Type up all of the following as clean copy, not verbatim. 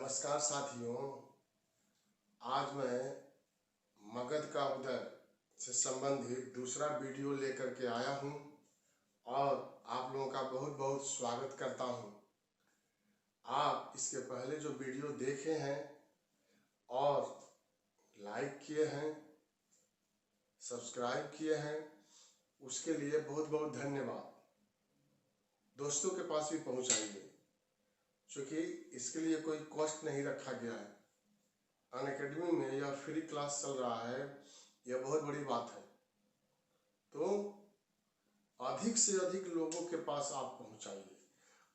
नमस्कार साथियों। आज मैं मगध का उदय से संबंधित दूसरा वीडियो लेकर के आया हूं और आप लोगों का बहुत बहुत स्वागत करता हूं। आप इसके पहले जो वीडियो देखे हैं और लाइक किए हैं, सब्सक्राइब किए हैं, उसके लिए बहुत बहुत धन्यवाद। दोस्तों के पास भी पहुंचाइए, क्योंकि इसके लिए कोई कॉस्ट नहीं रखा गया है। अनअकैडमी में यह फ्री क्लास चल रहा है, यह बहुत बड़ी बात है। तो अधिक से अधिक लोगों के पास आप पहुंचाइए।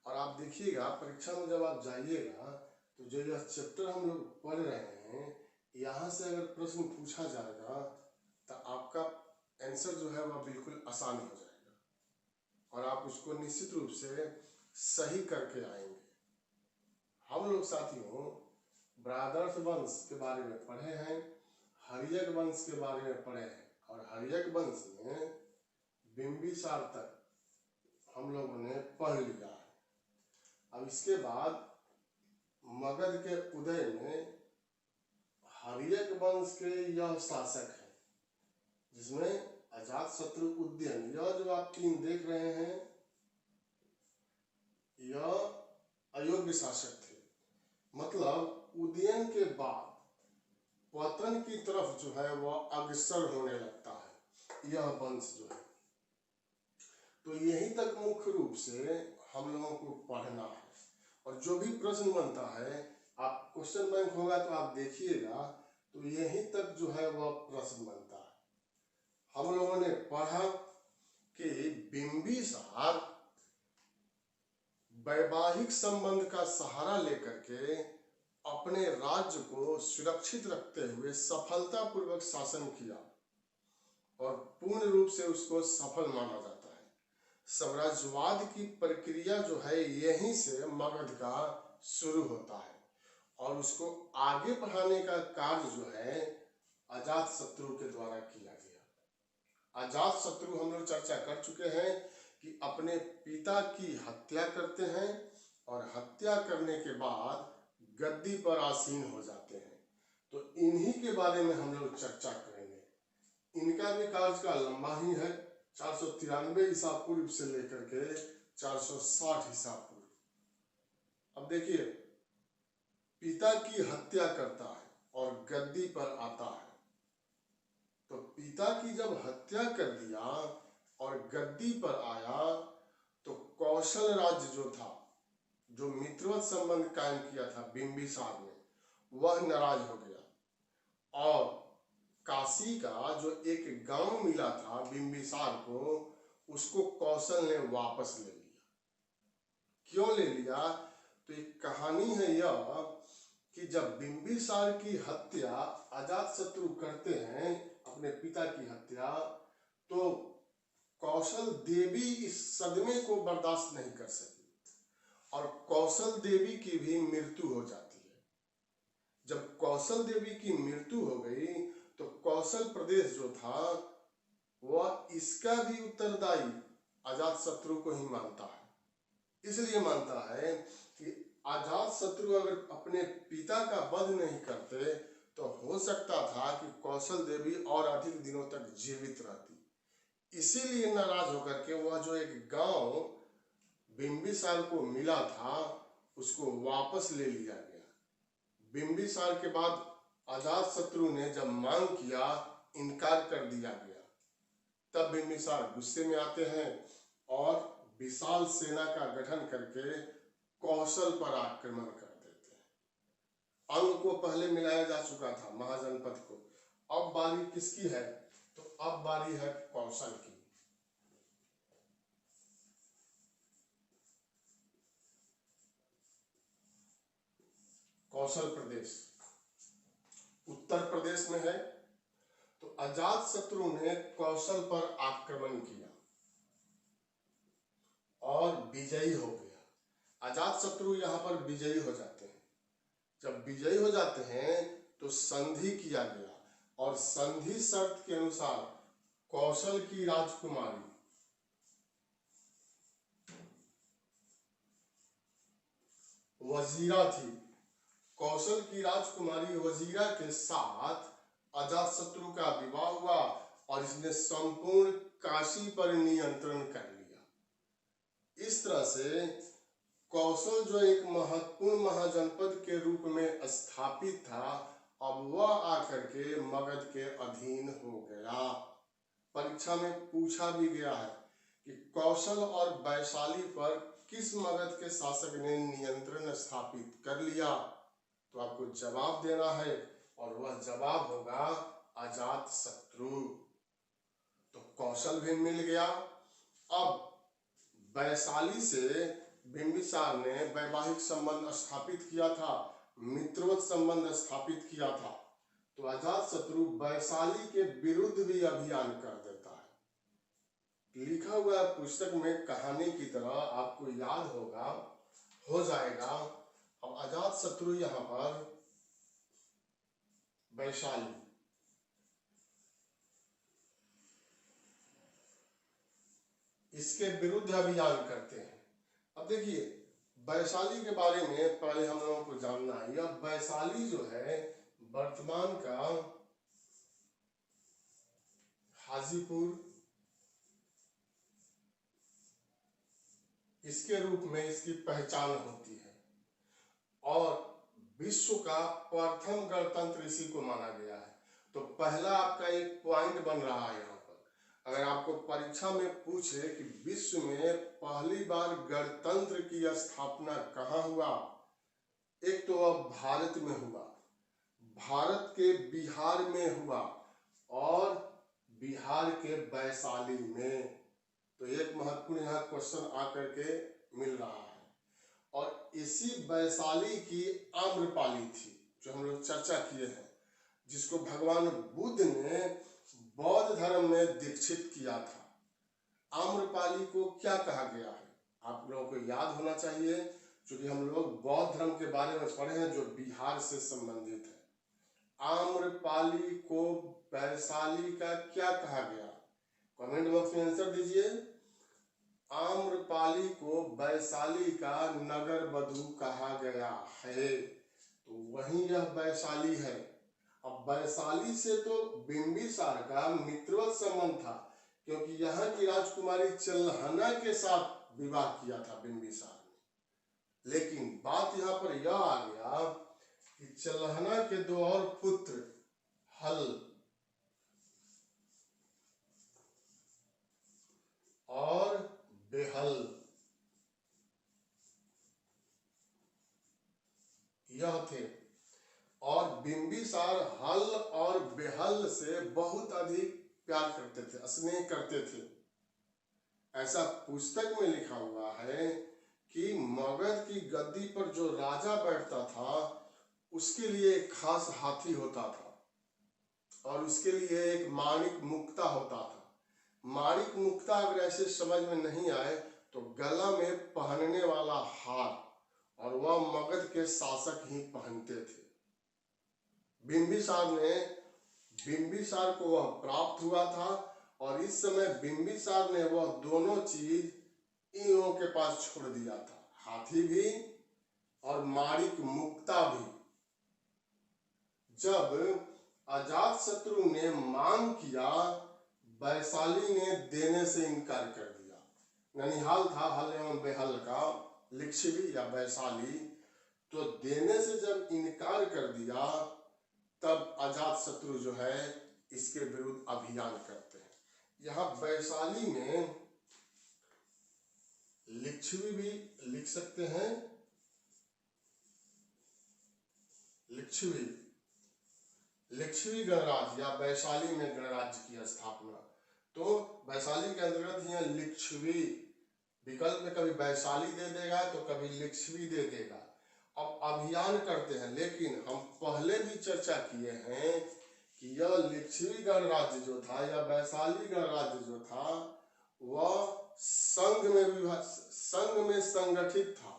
और आप देखिएगा, परीक्षा में जब आप जाइएगा तो जो यह चैप्टर हम लोग पढ़ रहे हैं, यहाँ से अगर प्रश्न पूछा जाएगा तो आपका आंसर जो है वह बिल्कुल आसान हो जाएगा और आप उसको निश्चित रूप से सही करके आएंगे। हम लोग साथियों ब्रादर्स वंश के बारे में पढ़े हैं, हर्यक वंश के बारे में पढ़े हैं और हर्यक वंश में बिंबिसार तक हम लोगों ने पढ़ लिया है। अब इसके बाद मगध के उदय में हर्यक वंश के यह शासक है, जिसमें अजातशत्रु उदयन, यह जो आप तीन देख रहे हैं, यह अयोग्य शासक थे। मतलब उदयन के बाद पतन की तरफ जो है वह अग्रसर होने लगता है यह वंश जो है। तो यहीं तक मुख्य रूप से हम लोगों को पढ़ना है और जो भी प्रश्न बनता है, आप क्वेश्चन बैंक होगा तो आप देखिएगा, तो यहीं तक जो है वह प्रश्न बनता है। हम लोगों ने पढ़ा कि बिंबिसार वैवाहिक संबंध का सहारा लेकर के अपने राज्य को सुरक्षित रखते हुए सफलतापूर्वक शासन किया और पूर्ण रूप से उसको सफल माना जाता है। साम्राज्यवाद की प्रक्रिया जो है यहीं से मगध का शुरू होता है और उसको आगे बढ़ाने का कार्य जो है अजातशत्रु के द्वारा किया गया। अजातशत्रु हम लोग चर्चा कर चुके हैं कि अपने पिता की हत्या करते हैं और हत्या करने के बाद गद्दी पर आसीन हो जाते हैं। तो इन्हीं के बारे में हम लोग चर्चा करेंगे। इनका भी कार्यकाल लंबा ही है, 493 ईसा पूर्व से लेकर के 460 ईसा पूर्व। अब देखिए, पिता की हत्या करता है और गद्दी पर आता है। तो पिता की जब हत्या कर दिया और गद्दी पर आया तो कौशल राज्य जो था, जो मित्रवत संबंध कायम किया था बिंबिसार ने, वह नाराज हो गया और काशी का जो एक गांव मिला था बिंबिसार को, उसको कौशल ने वापस ले लिया। क्यों ले लिया? तो एक कहानी है यह कि जब बिंबिसार की हत्या अजातशत्रु करते हैं, अपने पिता की हत्या, तो कौशल देवी इस सदमे को बर्दाश्त नहीं कर सकी और कौशल देवी की भी मृत्यु हो जाती है। जब कौशल देवी की मृत्यु हो गई तो कौशल प्रदेश जो था वह इसका भी उत्तरदायी अजातशत्रु को ही मानता है। इसलिए मानता है कि अजातशत्रु अगर अपने पिता का वध नहीं करते तो हो सकता था कि कौशल देवी और अधिक दिनों तक जीवित रहती। इसीलिए नाराज होकर के वह जो एक गांव बिंबिसार को मिला था उसको वापस ले लिया गया। बिंबिसार के बाद अजातशत्रु ने जब मांग किया, इनकार कर दिया गया, तब बिंबिसार गुस्से में आते हैं और विशाल सेना का गठन करके कौशल पर आक्रमण कर देते हैं। अंग को पहले मिलाया जा चुका था, महाजनपद को। अब बारी किसकी है? तो अब बारी है कौशल की। कौशल प्रदेश उत्तर प्रदेश में है। तो अजातशत्रु ने कौशल पर आक्रमण किया और विजयी हो गया। अजातशत्रु यहाँ पर विजयी हो जाते हैं। जब विजयी हो जाते हैं तो संधि किया गया और संधि शर्त के अनुसार कौशल की राजकुमारी वजीरा थी, कौशल की राजकुमारी वजीरा के साथ अजातशत्रु का विवाह हुआ और इसने संपूर्ण काशी पर नियंत्रण कर लिया। इस तरह से कौशल जो एक महत्वपूर्ण महाजनपद के रूप में स्थापित था, अब वह आकर के मगध के अधीन हो गया। परीक्षा में पूछा भी गया है कि कौशल और वैशाली पर किस मगध के शासक ने नियंत्रण स्थापित कर लिया, तो आपको जवाब देना है और वह जवाब होगा अजातशत्रु। तो कौशल भी मिल गया। अब वैशाली से बिंबिसार ने वैवाहिक संबंध स्थापित किया था, मित्रवत संबंध स्थापित किया था। तो अजातशत्रु वैशाली के विरुद्ध भी अभियान कर देता है। लिखा हुआ पुस्तक में कहानी की तरह आपको याद होगा, हो जाएगा। अब अजातशत्रु यहाँ पर वैशाली, इसके विरुद्ध अभियान करते हैं। अब देखिए, वैशाली के बारे में पहले हम लोगों को जानना है। यह वैशाली जो है वर्तमान का हाजीपुर, इसके रूप में इसकी पहचान होती है और विश्व का प्रथम गणतंत्र इसी को माना गया है। तो पहला आपका एक पॉइंट बन रहा है यहाँ पर। अगर आपको परीक्षा में पूछे कि विश्व में पहली बार गणतंत्र की स्थापना कहाँ हुआ, एक तो वह भारत में हुआ, भारत के बिहार में हुआ और बिहार के वैशाली में। तो एक महत्वपूर्ण यहाँ क्वेश्चन आकर के मिल रहा है। और इसी वैशाली की आम्रपाली थी, जो हम लोग चर्चा किए हैं, जिसको भगवान बुद्ध ने बौद्ध धर्म में दीक्षित किया था। आम्रपाली को क्या कहा गया है, आप लोगों को याद होना चाहिए, क्योंकि हम लोग बौद्ध धर्म के बारे में पढ़े हैं जो बिहार से संबंधित है। आम्रपाली को वैशाली का क्या कहा गया, कमेंट बॉक्स में आंसर दीजिए। आम्रपाली को वैशाली का नगर वधु कहा गया है, तो वही यह वैशाली है। अब वैशाली से तो बिंबिसार का मित्रवत संबंध था, क्योंकि यहाँ की राजकुमारी चल्हना के साथ विवाह किया था बिंबिसार ने। लेकिन बात यहाँ पर यह आ गया कि चल्हना के दो और पुत्र हल और बेहल, यह थे, और बिंबिसार हल और बेहल से बहुत अधिक प्यार करते थे, स्नेह करते थे। ऐसा पुस्तक में लिखा हुआ है कि मगध की गद्दी पर जो राजा बैठता था उसके लिए एक खास हाथी होता था और उसके लिए एक माणिक मुक्ता होता था। माणिक मुक्ता अगर ऐसे समझ में नहीं आए तो गला में पहनने वाला हार, और वह मगध के शासक ही पहनते थे। बिंबिसार को वह प्राप्त हुआ था और इस समय बिंबिसार ने वह दोनों चीज इन लोगों के पास छोड़ दिया था, हाथी भी और माणिक मुक्ता भी। जब अजातशत्रु ने मांग किया, वैशाली ने देने से इनकार कर दिया। ननिहाल था हल एवं बेहल का, लिच्छवी या वैशाली, तो देने से जब इनकार कर दिया तब अजातशत्रु जो है इसके विरुद्ध अभियान करते हैं। यहाँ वैशाली में लिच्छवी भी लिख सकते हैं, लिच्छवी गणराज्य या वैशाली में गणराज्य की स्थापना। तो वैशाली के अंतर्गत यहाँ लिच्छवी, विकल्प में कभी वैशाली दे देगा तो कभी लिच्छवी दे देगा। अब अभियान करते हैं, लेकिन हम पहले भी चर्चा किए हैं कि यह लिच्छवी गणराज्य जो था या वैशाली गणराज्य जो था वह संघ में संगठित था।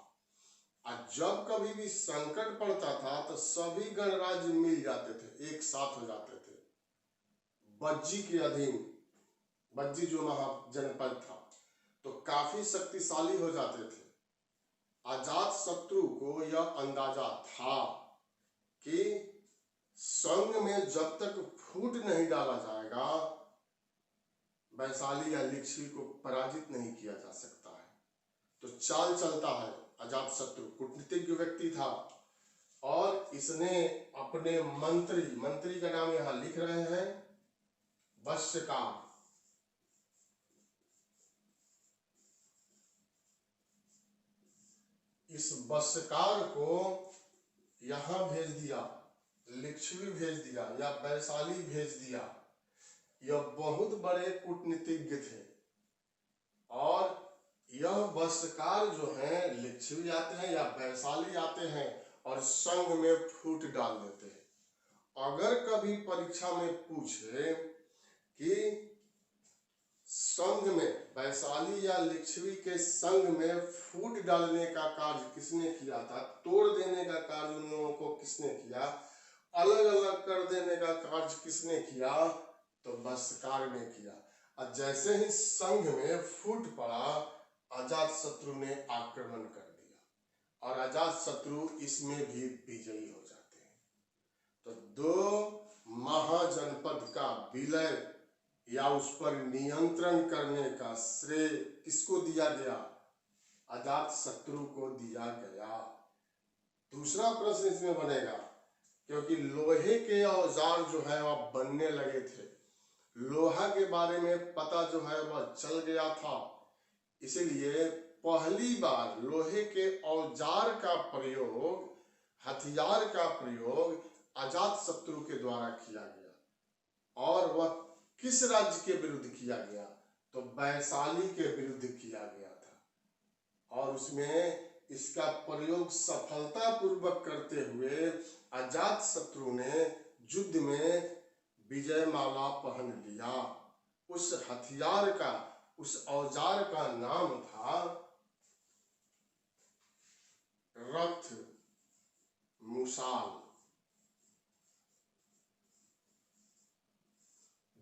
और जब कभी भी संकट पड़ता था तो सभी गणराज्य मिल जाते थे, एक साथ हो जाते थे बज्जी के अधीन। बज्जी जो महाजनपद था तो काफी शक्तिशाली हो जाते थे। अजातशत्रु को यह अंदाजा था कि संग में जब तक फूट नहीं डाला जाएगा वैशाली या लिच्छवी को पराजित नहीं किया जा सकता है। तो चाल चलता है। अजातशत्रु कूटनीतिज्ञ व्यक्ति था और इसने अपने मंत्री का नाम यहां लिख रहे हैं, वश्यकार। इस वश्यकार को यहां भेज दिया, लिच्छवी भेज दिया या वैशाली भेज दिया। यह बहुत बड़े कूटनीतिज्ञ थे और यह वश्यकार जो हैं लिच्छवी आते हैं या वैशाली आते हैं और संघ में फूट डाल देते हैं। अगर कभी परीक्षा में पूछे कि संघ में वैशाली या लिच्छवी के संघ में फूट डालने का कार्य किसने किया था, तोड़ देने का कार्य उन लोगों को किसने किया, अलग अलग कर देने का कार्य किसने किया, तो वश्यकार ने किया। और जैसे ही संघ में फूट पड़ा अजातशत्रु ने आक्रमण कर दिया और अजातशत्रु इसमें भी विजयी हो जाते हैं। तो दो महाजनपद का विलय या उस पर नियंत्रण करने का श्रेय किसको दिया गया, अजातशत्रु को दिया गया। दूसरा प्रश्न इसमें बनेगा, क्योंकि लोहे के औजार जो है वह बनने लगे थे, लोहा के बारे में पता जो है वह चल गया था, इसलिए पहली बार लोहे के औजार का प्रयोग, हथियार का प्रयोग अजातशत्रु के द्वारा किया गया। और वह किस राज्य के विरुद्ध किया गया, तो वैशाली के विरुद्ध किया गया था। और उसमें इसका प्रयोग सफलतापूर्वक करते हुए अजातशत्रु ने युद्ध में विजयमाला पहन लिया। उस हथियार का, उस औजार का नाम था रथ मुसाल।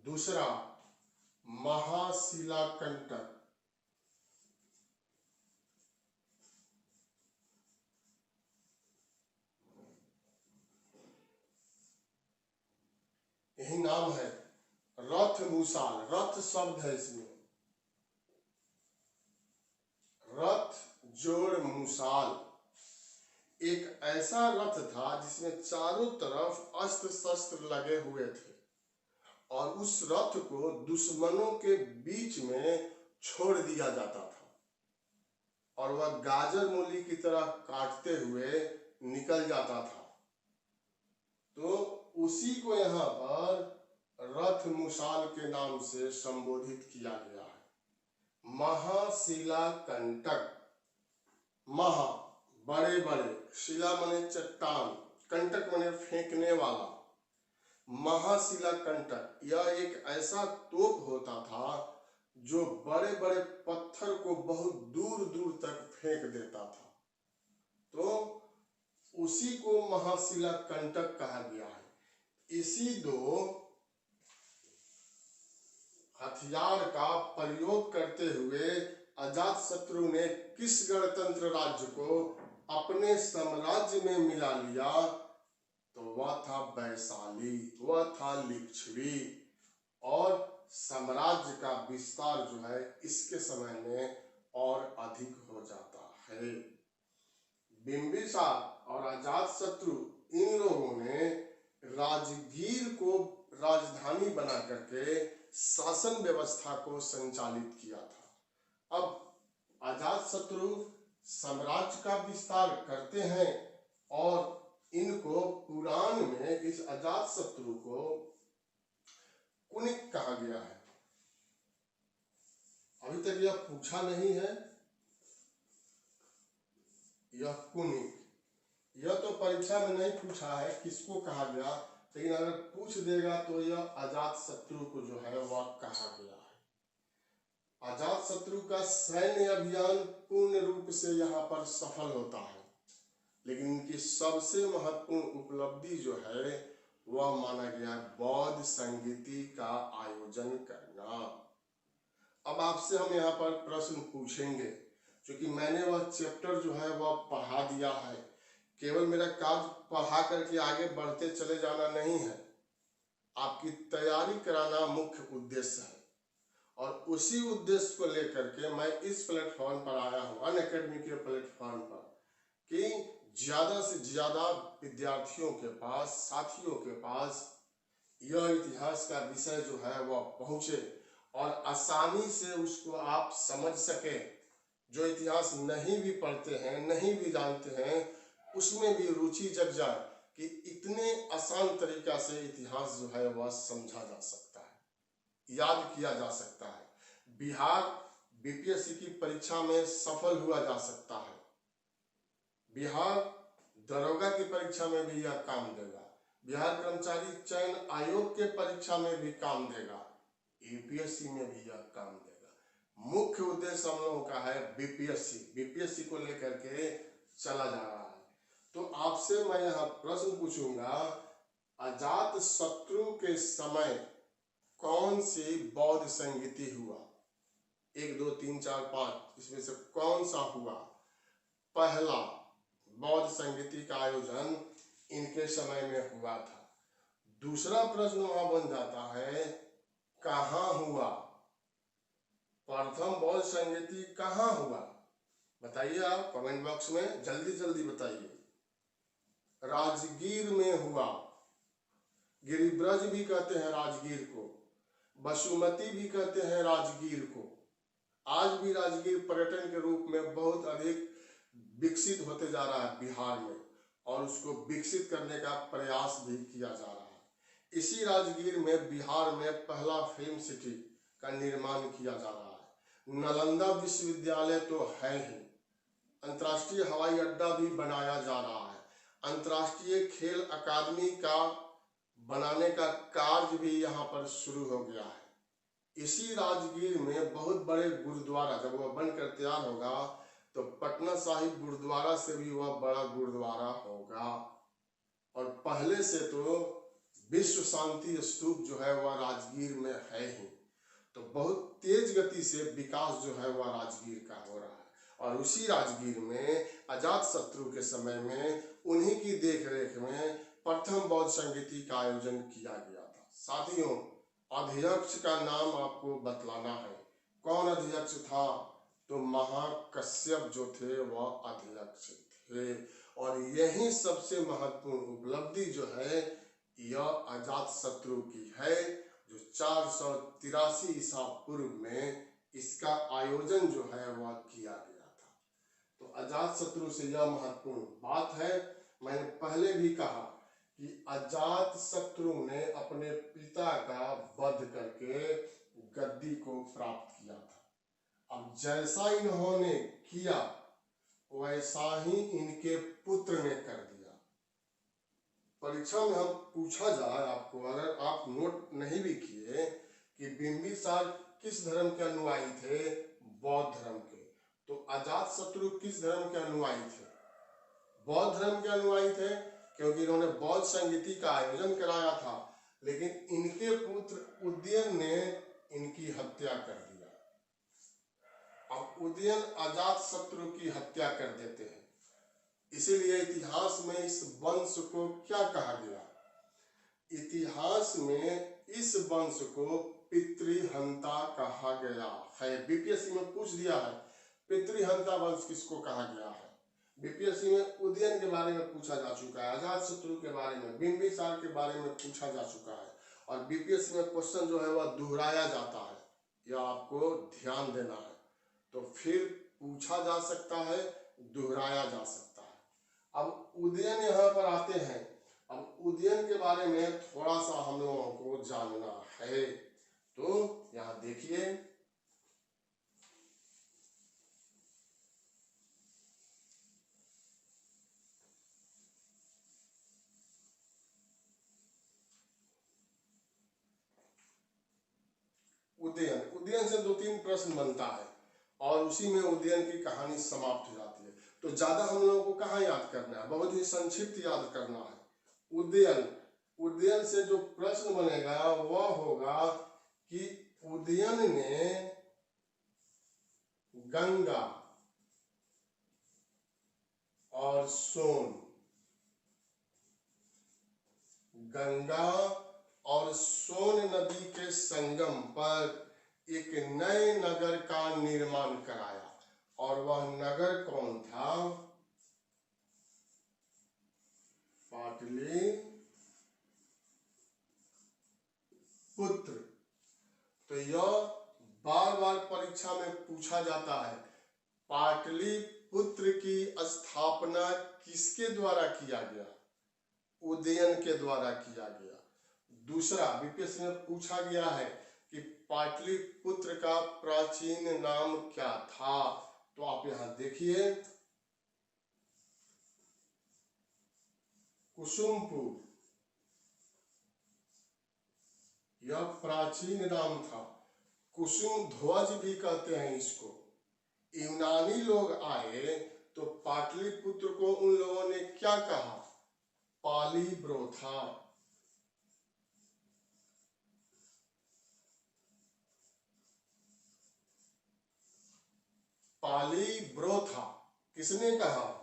दूसरा महाशिलाकंटक। यही नाम है, रथ मुसाल। रथ शब्द है इसमें, रथ जोड़ मुसाल। एक ऐसा रथ था जिसमें चारों तरफ अस्त्र शस्त्र लगे हुए थे और उस रथ को दुश्मनों के बीच में छोड़ दिया जाता था और वह गाजर मूली की तरह काटते हुए निकल जाता था। तो उसी को यहाँ पर रथ मुसाल के नाम से संबोधित किया गया है। महाशिलाकंटक। महा बड़े बड़े, शिला माने चट्टान, कंटक माने फेंकने वाला। महाशिलाकंटक यह एक ऐसा तोप होता था जो बड़े बड़े पत्थर को बहुत दूर दूर तक फेंक देता था। तो उसी को महाशिलाकंटक कहा गया है। इसी दो हथियार का प्रयोग करते हुए अजातशत्रु ने किस गणतंत्र राज्य को अपने साम्राज्य में मिला लिया, तो वह था वैशाली, वह था लिच्छवी। और साम्राज्य का विस्तार जो है इसके समय में और अधिक हो जाता है। बिंबिसार और अजातशत्रु इन लोगों ने राजगीर को राजधानी बना करके शासन व्यवस्था को संचालित किया था। अब अजातशत्रु साम्राज्य का विस्तार करते हैं और इनको पुराण में इस अजातशत्रु को कुनिक कहा गया है। अभी तक यह पूछा नहीं है, यह कुनिक, यह तो परीक्षा में नहीं पूछा है किसको कहा गया, लेकिन अगर पूछ देगा तो यह अजातशत्रु को जो है वह कहा गया है। अजातशत्रु का सैन्य अभियान पूर्ण रूप से यहाँ पर सफल होता है, लेकिन इनकी सबसे महत्वपूर्ण उपलब्धि जो है वह माना गया बौद्ध संगीति का आयोजन करना। अब आपसे हम यहाँ पर प्रश्न पूछेंगे, क्योंकि मैंने वह चैप्टर जो है वह पढ़ा दिया है केवल मेरा कार्य पढ़ा करके आगे बढ़ते चले जाना नहीं है, आपकी तैयारी कराना मुख्य उद्देश्य है। और उसी उद्देश्य को लेकर के मैं इस प्लेटफॉर्म पर आया हूँ, अनअकैडमी के प्लेटफॉर्म पर, कि ज्यादा से ज्यादा विद्यार्थियों के पास, साथियों के पास यह इतिहास का विषय जो है वह पहुंचे और आसानी से उसको आप समझ सके। जो इतिहास नहीं भी पढ़ते हैं, नहीं भी जानते हैं, उसमें भी रुचि जग जाए कि इतने आसान तरीका से इतिहास जो है वह समझा जा सकता है, याद किया जा सकता है। बिहार बीपीएससी की परीक्षा में सफल हुआ जा सकता है। बिहार दरोगा की परीक्षा में भी यह काम देगा, बिहार कर्मचारी चयन आयोग के परीक्षा में भी काम देगा, यूपीएससी में भी यह काम देगा। मुख्य उद्देश्य हम लोगों का है बीपीएससी को लेकर के चला जा रहा है। तो आपसे मैं यह प्रश्न पूछूंगा, अजात शत्रु के समय कौन सी बौद्ध संगीति हुआ? 1 2 3 4 5 इसमें से कौन सा हुआ? पहला बौद्ध संगीति का आयोजन इनके समय में हुआ था। दूसरा प्रश्न वहां बन जाता है, कहां हुआ? प्रथम बौद्ध संगीति कहां हुआ? बताइए आप कमेंट बॉक्स में, जल्दी जल्दी बताइए। राजगीर में हुआ। गिरिब्रज भी कहते हैं राजगीर को, बसुमती भी कहते हैं राजगीर को। आज भी राजगीर पर्यटन के रूप में बहुत अधिक विकसित होते जा रहा है बिहार में, और उसको विकसित करने का प्रयास भी किया जा रहा है। इसी राजगीर में बिहार में पहला फिल्म सिटी का निर्माण किया जा रहा है। नालंदा विश्वविद्यालय तो है ही, अंतर्राष्ट्रीय हवाई अड्डा भी बनाया जा रहा है, अंतर्राष्ट्रीय खेल अकादमी का बनाने का कार्य भी यहाँ पर शुरू हो गया है। इसी राजगीर में बहुत बड़े गुरुद्वारा, जब वह बनकर तैयार होगा तो पटना साहिब गुरुद्वारा से भी वह बड़ा गुरुद्वारा होगा। और पहले से तो विश्व शांति स्तूप जो है वह राजगीर में है ही। तो बहुत तेज गति से विकास जो है वह राजगीर का हो रहा है। और उसी राजगीर में अजात शत्रु के समय में उन्हीं की देखरेख में प्रथम बौद्ध संगीति का आयोजन किया गया था। साथियों, अध्यक्ष का नाम आपको बतलाना है। कौन अध्यक्ष था? तो महाकश्यप जो थे वह अध्यक्ष थे। और यही सबसे महत्वपूर्ण उपलब्धि जो है यह अजात शत्रु की है, जो 483 ईसा पूर्व में इसका आयोजन जो है वह किया गया था। तो अजात शत्रु से यह महत्वपूर्ण बात है। मैंने पहले भी कहा कि अजात शत्रु ने अपने पिता का वध करके गद्दी को प्राप्त किया था। अब जैसा इन्होंने किया वैसा ही इनके पुत्र ने कर दिया। परीक्षा में हम पूछा जाए आपको, अगर आप नोट नहीं भी किए, कि बिंबिसार किस धर्म के अनुयायी थे? बौद्ध धर्म के। तो अजात शत्रु किस धर्म के अनुयायी थे? बौद्ध धर्म के अनुयायी थे, क्योंकि इन्होंने बौद्ध संगीति का आयोजन कराया था। लेकिन इनके पुत्र उदयन ने इनकी हत्या कर दिया। अब उदयन अजात शत्रु की हत्या कर देते हैं। इसीलिए इतिहास में इस वंश को क्या कहा गया? इतिहास में इस वंश को पितृहंता कहा गया है। बीपीएससी में पूछ दिया है, पितृहंता वंश किसको कहा गया है? बीपीएससी में उदयन के बारे में पूछा जा चुका है, अजात शत्रु के बारे में, बिंबिसार के बारे में पूछा जा चुका है। और बीपीएससी में क्वेश्चन जो है वह दोहराया जाता है, यह आपको ध्यान देना है। तो फिर पूछा जा सकता है, दोहराया जा सकता है। अब उदयन यहाँ पर आते हैं। अब उदयन के बारे में थोड़ा सा हम लोगों को जानना है। तो यहाँ देखिए, उदयन से 2-3 प्रश्न बनता है और उसी में उदयन की कहानी समाप्त हो जाती है। तो ज्यादा हम लोगों को कहाँ याद करना है? बहुत ही संक्षिप्त याद करना है। उदयन से जो प्रश्न बनेगा वह होगा कि उदयन ने गंगा और सोन गंगा और सोन नदी के संगम पर एक नए नगर का निर्माण कराया। और वह नगर कौन था? पाटलिपुत्र। तो यह बार बार परीक्षा में पूछा जाता है, पाटलिपुत्र की स्थापना किसके द्वारा किया गया? उदयन के द्वारा किया गया। दूसरा, बीपीएससी में पूछा गया है कि पाटलिपुत्र का प्राचीन नाम क्या था? तो आप यहां देखिए, कुसुमपुर, यह प्राचीन नाम था। कुसुम ध्वज भी कहते हैं इसको। यूनानी लोग आए तो पाटलिपुत्र को उन लोगों ने क्या कहा? पालीब्रोथा। पालीब्रोथा किसने कहा?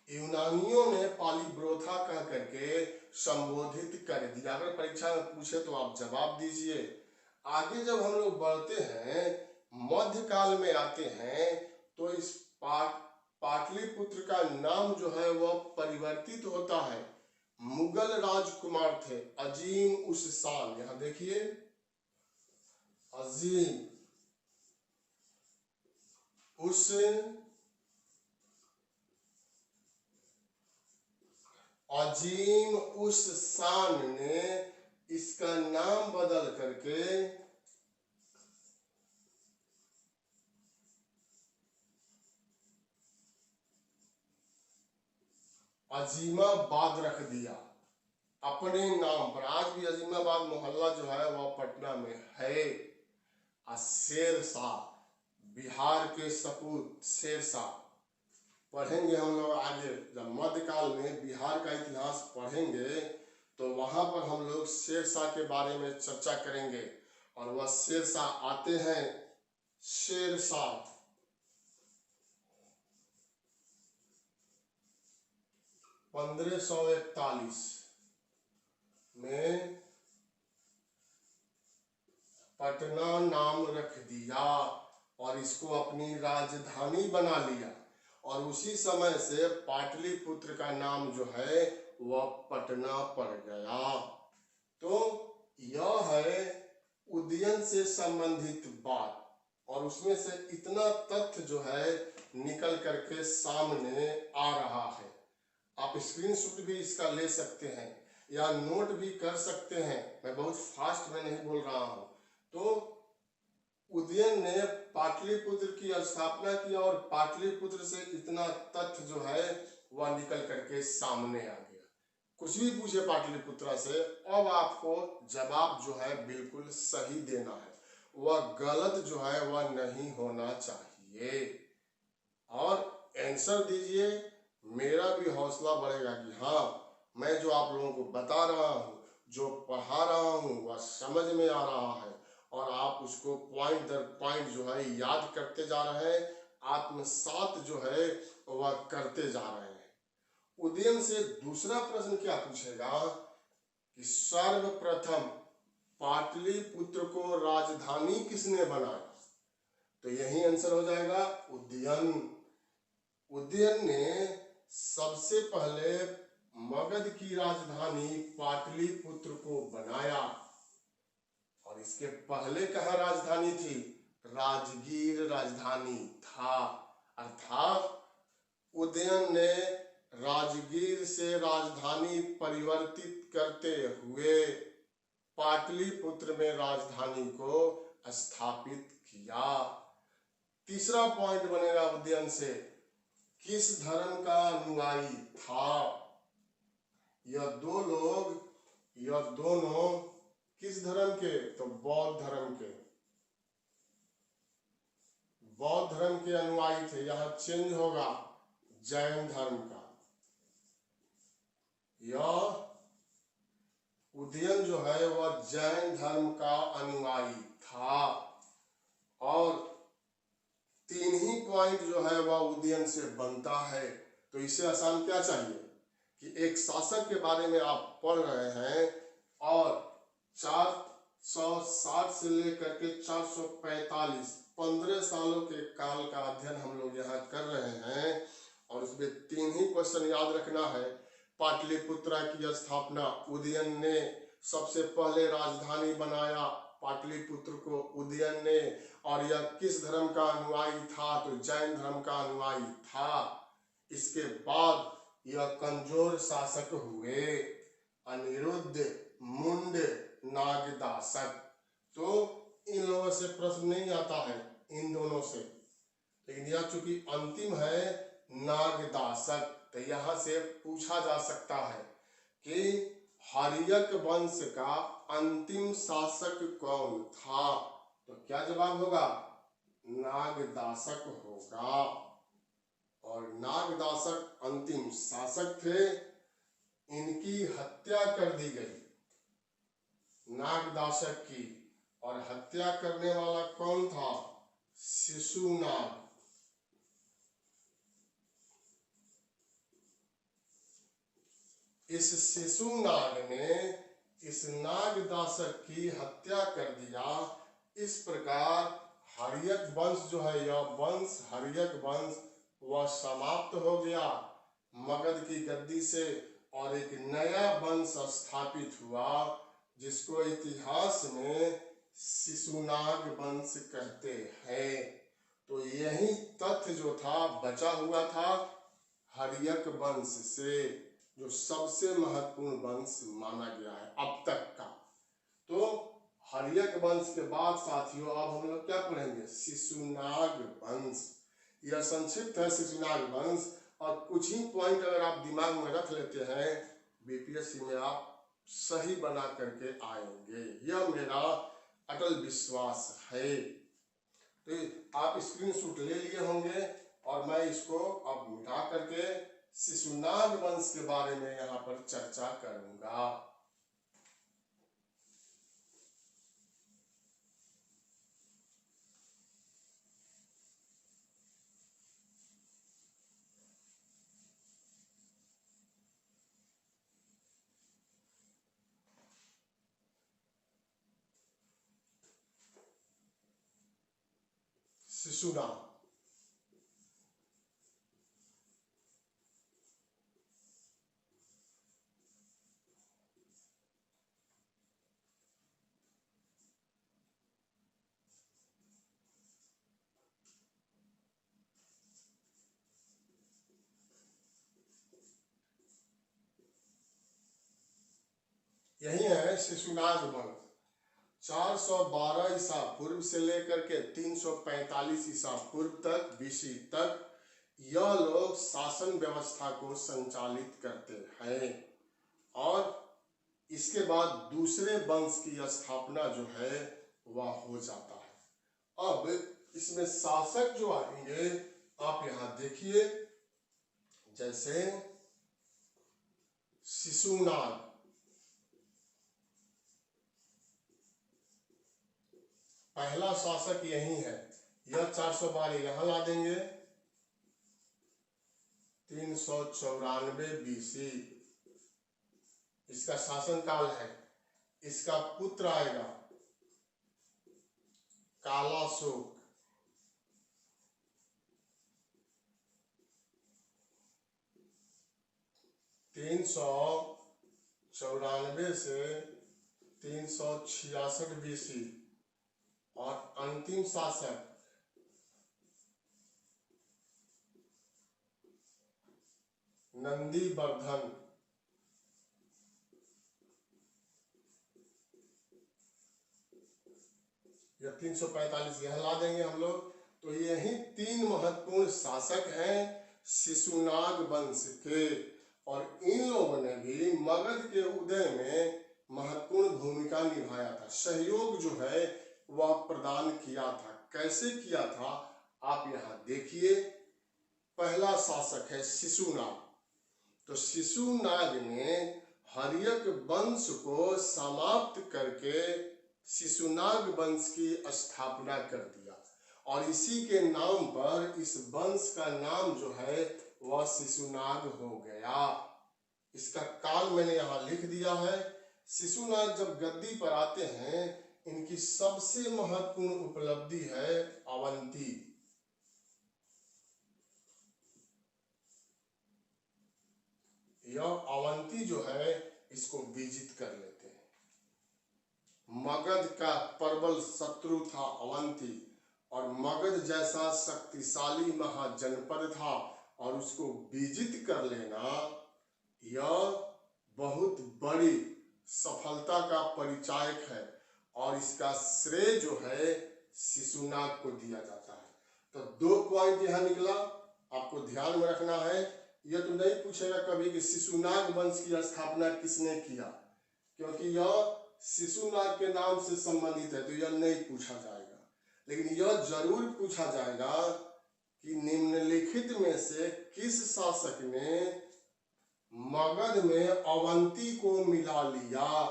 यूनानियों ने पालीब्रोथा कह करके संबोधित कर दिया। अगर परीक्षा में पूछे तो आप जवाब दीजिए। आगे जब हम लोग बढ़ते हैं, मध्यकाल में आते हैं, तो इस पाटलिपुत्र का नाम जो है वह परिवर्तित होता है। मुगल राजकुमार थे अजीम उस शान, यहां देखिए, अजीम उस अजीम उस शान ने इसका नाम बदल करके अजीमाबाद रख दिया अपने नाम पर। आज भी अजीमाबाद मोहल्ला जो है वह पटना में है। शेरशाह, बिहार के सपूत शेरशाह, पढ़ेंगे हम लोग आगे। जब मध्यकाल में बिहार का इतिहास पढ़ेंगे तो वहां पर हम लोग शेरशाह के बारे में चर्चा करेंगे। और वह शेरशाह आते हैं, शेरशाह 1541 में पटना नाम रख दिया और इसको अपनी राजधानी बना लिया। और उसी समय से पाटलिपुत्र का नाम जो है वह पटना पड़ गया। तो यह है उदयन से संबंधित बात, और उसमें से इतना तथ्य जो है निकल करके सामने आ रहा है। आप स्क्रीनशॉट भी इसका ले सकते हैं या नोट भी कर सकते हैं। मैं बहुत फास्ट में नहीं बोल रहा हूं। तो उदयन ने पाटलिपुत्र की स्थापना की और पाटलिपुत्र से इतना तथ्य जो है वह निकल करके सामने आ गया। कुछ भी पूछे पाटलिपुत्र से, अब आपको जवाब जो है बिल्कुल सही देना है, वह गलत जो है वह नहीं होना चाहिए। और आंसर दीजिए, मेरा भी हौसला बढ़ेगा कि हाँ, मैं जो आप लोगों को बता रहा हूँ, जो पढ़ा रहा हूँ, वह समझ में आ रहा है और आप उसको पॉइंट दर पॉइंट जो है याद करते जा रहे हैं, आत्मसात जो है वह करते जा रहे हैं। उदयन से दूसरा प्रश्न क्या पूछेगा कि सर्वप्रथम पाटलिपुत्र को राजधानी किसने बनाया? तो यही आंसर हो जाएगा, उदयन। उदयन ने सबसे पहले मगध की राजधानी पाटलिपुत्र को बनाया। और इसके पहले कहाँ राजधानी थी? राजगीर राजधानी था। अर्थात उदयन ने राजगीर से राजधानी परिवर्तित करते हुए पाटलिपुत्र में राजधानी को स्थापित किया। तीसरा पॉइंट बनेगा उदयन से, किस धर्म का अनुयायी था? यह दोनों किस धर्म के? तो बौद्ध धर्म के। बौद्ध धर्म के अनुयायी थे। यहां चेंज होगा जैन धर्म का। यह उदयन जो है वह जैन धर्म का अनुयायी था। और 3 ही पॉइंट जो है वह उदयन से बनता है। तो इससे आसान क्या चाहिए कि एक शासक के बारे में आप पढ़ रहे हैं और 460 से लेकर के 445 15 सालों के काल का अध्ययन हम लोग यहाँ कर रहे हैं और उसमें 3 ही क्वेश्चन याद रखना है। पाटलिपुत्रा की स्थापना उदयन ने सबसे पहले राजधानी बनाया, पाटलिपुत्र को उदयन ने, और यह किस धर्म का अनुयायी था? तो जैन धर्म का अनुयायी था। इसके बाद यह कमजोर शासक हुए, अनिरुद्ध, मुंड, नागदासक। तो इन लोगों से प्रश्न नहीं आता है, इन दोनों से, लेकिन यह चूंकि अंतिम है नागदासक, तो यहाँ से पूछा जा सकता है कि हर्यक वंश का अंतिम शासक कौन था? तो क्या जवाब होगा? नागदासक होगा। और नागदासक अंतिम शासक थे, इनकी हत्या कर दी गई, नागदासक की। और हत्या करने वाला कौन था? शिशुनाग। इस शिशुनाग ने इस नागदासक की हत्या कर दिया। इस प्रकार हर्यक वंश जो है, यह वंश हर्यक वंश वह समाप्त हो गया मगध की गद्दी से, और एक नया वंश स्थापित हुआ जिसको इतिहास में शिशुनाग वंश कहते हैं। तो यही तथ्य जो था बचा हुआ था हर्यक वंश से, जो सबसे महत्वपूर्ण वंश माना गया है अब तक का। तो हर्यक वंश के बाद साथियों अब हम लोग क्या पढ़ेंगे? शिशुनाग वंश। यह संक्षिप्त है शिशुनाग वंश, और कुछ ही पॉइंट अगर आप दिमाग में रख लेते हैं, बीपीएससी में आप सही बना करके आएंगे, यह मेरा अटल विश्वास है। तो आप स्क्रीनशॉट ले लिए होंगे और मैं इसको अब मिटा करके शिशुनाग वंश के बारे में यहाँ पर चर्चा करूंगा। शिशुनाग यही है शिशुनाग वंश। 412 ईसा पूर्व से लेकर के 345 ईसा पूर्व तक, बीसी तक यह लोग शासन व्यवस्था को संचालित करते हैं। और इसके बाद दूसरे वंश की स्थापना जो है वह हो जाता है। अब इसमें शासक जो आएंगे आप यहां देखिए, जैसे शिशुनाग, पहला शासक यही है, यह 412 यहां ला देंगे, 394 बीसी इसका शासन काल है। इसका पुत्र आएगा कालाशोक, 394 से 366 बीसी। और अंतिम शासक नंदीवर्धन, यह 345 यहां ला देंगे हम लोग। तो यही 3 महत्वपूर्ण शासक हैं शिशुनाग वंश के, और इन लोगों ने भी मगध के उदय में महत्वपूर्ण भूमिका निभाया था, सहयोग जो है वह प्रदान किया था। कैसे किया था आप यहाँ देखिए। पहला शासक है शिशुनाग। तो शिशुनाग ने हर्यक वंश को समाप्त करके शिशुनाग वंश की स्थापना कर दिया। और इसी के नाम पर इस वंश का नाम जो है वह शिशुनाग हो गया। इसका काल मैंने यहाँ लिख दिया है। शिशुनाग जब गद्दी पर आते हैं, इनकी सबसे महत्वपूर्ण उपलब्धि है अवंती। यह अवंती जो है इसको विजित कर लेते हैं। मगध का प्रबल शत्रु था अवंती, और मगध जैसा शक्तिशाली महाजनपद था, और उसको विजित कर लेना यह बहुत बड़ी सफलता का परिचायक है, और इसका श्रेय जो है शिशुनाग को दिया जाता है। तो 2 पॉइंट यहाँ निकला, आपको ध्यान में रखना है। यह तो नहीं पूछेगा कभी कि शिशुनाग वंश की स्थापना किसने किया, क्योंकि यह शिशुनाग के नाम से संबंधित है, तो यह नहीं पूछा जाएगा। लेकिन यह जरूर पूछा जाएगा कि निम्नलिखित में से किस शासक ने मगध में अवंती को मिला लिया।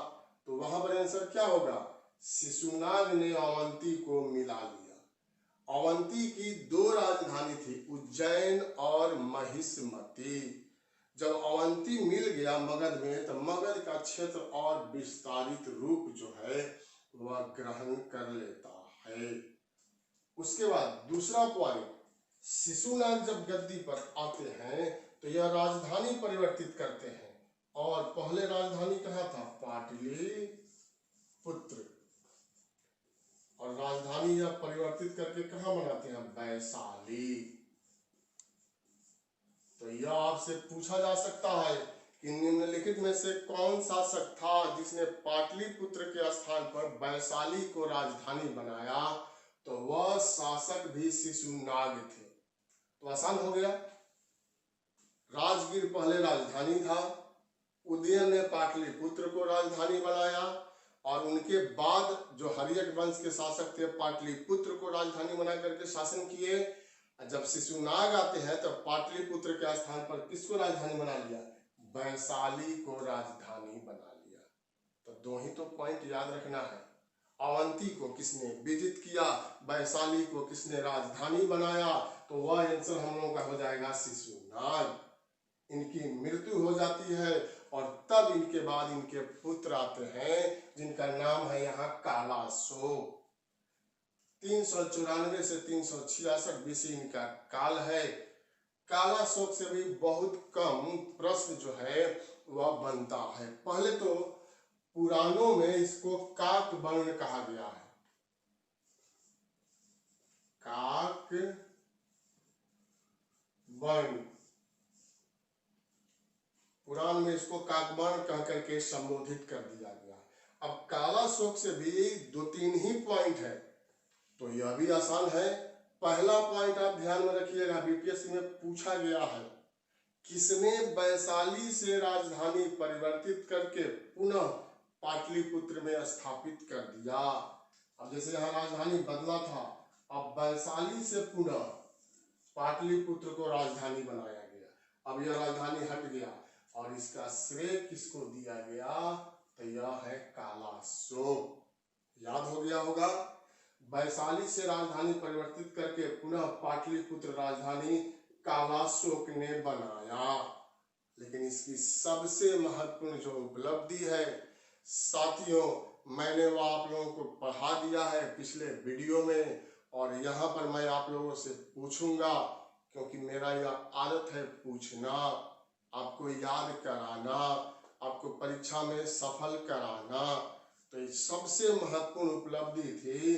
तो वहां पर आंसर क्या होगा, शिशुनाग ने अवंती को मिला लिया। अवंती की 2 राजधानी थी, उज्जैन और महिष्मती। जब अवंती मिल गया मगध में, तो मगध का क्षेत्र और विस्तारित रूप जो है वह ग्रहण कर लेता है। उसके बाद दूसरा पॉइंट, शिशुनाग जब गद्दी पर आते हैं तो यह राजधानी परिवर्तित करते हैं, और पहले राजधानी कहाँ था, पाटलिपुत्र, और राजधानी यह परिवर्तित करके कहाँ बनाते हैं, वैशाली। तो यह आपसे पूछा जा सकता है कि निम्नलिखित में से कौन शासक था जिसने पाटलिपुत्र के स्थान पर वैशाली को राजधानी बनाया। तो वह शासक भी शिशुनाग थे। तो आसान हो गया। राजगीर पहले राजधानी था, उदयन ने पाटलिपुत्र को राजधानी बनाया, और उनके बाद जो हर्यक वंश के शासक थे पाटलिपुत्र को राजधानी बना करके शासन किए। जब शिशुनाग आते हैं तो पाटलिपुत्र के स्थान पर किसको राजधानी बना लिया, वैशाली को राजधानी बना लिया। तो 2 ही तो पॉइंट याद रखना है। अवंती को किसने विजित किया, वैशाली को किसने राजधानी बनाया, तो वह आंसर हम लोगों का हो जाएगा शिशुनाग। इनकी मृत्यु हो जाती है, और तब इनके बाद इनके पुत्र आते हैं जिनका नाम है यहाँ कालाशोक। 394 से 366 बीसी इनका काल है। कालाशोक से भी बहुत कम प्रश्न जो है वह बनता है। पहले तो पुराणों में इसको काक वर्ण कहा गया है, काक वर्ण, पुराण में इसको काकवर्ण कह करके संबोधित कर दिया गया। अब कालाशोक से भी 2-3 ही पॉइंट है, तो यह भी आसान है। पहला पॉइंट आप ध्यान में रखिएगा, बीपीएससी में पूछा गया है, किसने वैशाली से राजधानी परिवर्तित करके पुनः पाटलिपुत्र में स्थापित कर दिया। अब जैसे यहाँ राजधानी बदला था, अब वैशाली से पुनः पाटलिपुत्र को राजधानी बनाया गया। अब यह राजधानी हट गया, और इसका श्रेय किसको दिया गया, तो यह है कालाशोक। याद हो गया होगा। वैशाली से राजधानी परिवर्तित करके पुनः पाटलिपुत्र राजधानी कालाशोक ने बनाया। लेकिन इसकी सबसे महत्वपूर्ण जो उपलब्धि है साथियों, मैंने वो आप लोगों को पढ़ा दिया है पिछले वीडियो में, और यहाँ पर मैं आप लोगों से पूछूंगा, क्योंकि मेरा यह आदत है पूछना, आपको याद कराना, आपको परीक्षा में सफल कराना। तो ये सबसे महत्वपूर्ण उपलब्धि थी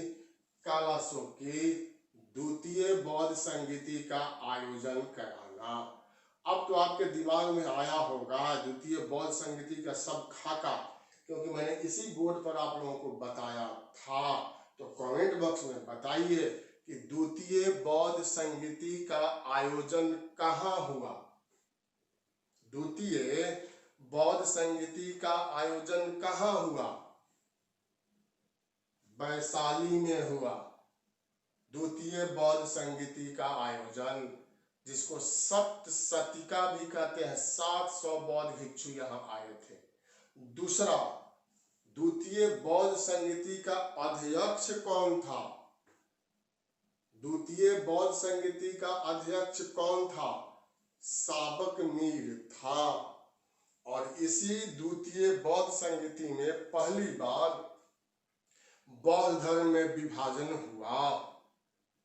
कालाशोक की 2य बौद्ध संगीति का आयोजन कराना। अब तो आपके दिमाग में आया होगा 2य बौद्ध संगीति का सब खाका, क्योंकि मैंने इसी बोर्ड पर आप लोगों को बताया था। तो कमेंट बॉक्स में बताइए कि 2य बौद्ध संगीति का आयोजन कहाँ हुआ। 2य बौद्ध संगीति का आयोजन कहाँ हुआ, वैशाली में हुआ। 2य बौद्ध संगीति का आयोजन, जिसको सप्तशतीका भी कहते हैं, 700 बौद्ध भिक्षु यहाँ आए थे। दूसरा, 2य बौद्ध संगीति का अध्यक्ष कौन था। द्वितीय बौद्ध संगीति का अध्यक्ष कौन था? साबक मीर था। और इसी द्वितीय बौद्ध संगीति में पहली बार बौद्ध धर्म में विभाजन हुआ।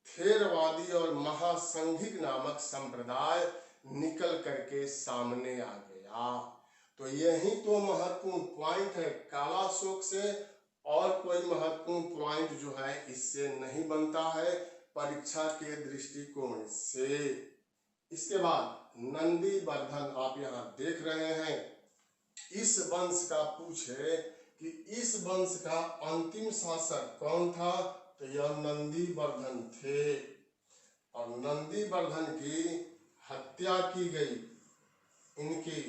थेरवादी और महासंघिक नामक संप्रदाय निकल करके सामने आ गया। तो यही तो महत्वपूर्ण पॉइंट है कालाशोक से, और कोई महत्वपूर्ण पॉइंट जो है इससे नहीं बनता है परीक्षा के दृष्टिकोण से। इसके बाद नंदीवर्धन आप यहाँ देख रहे हैं। इस वंश का पूछे कि इस वंश का अंतिम शासक कौन था, तो यह नंदीवर्धन थे। और नंदीवर्धन की हत्या की गई इनकी,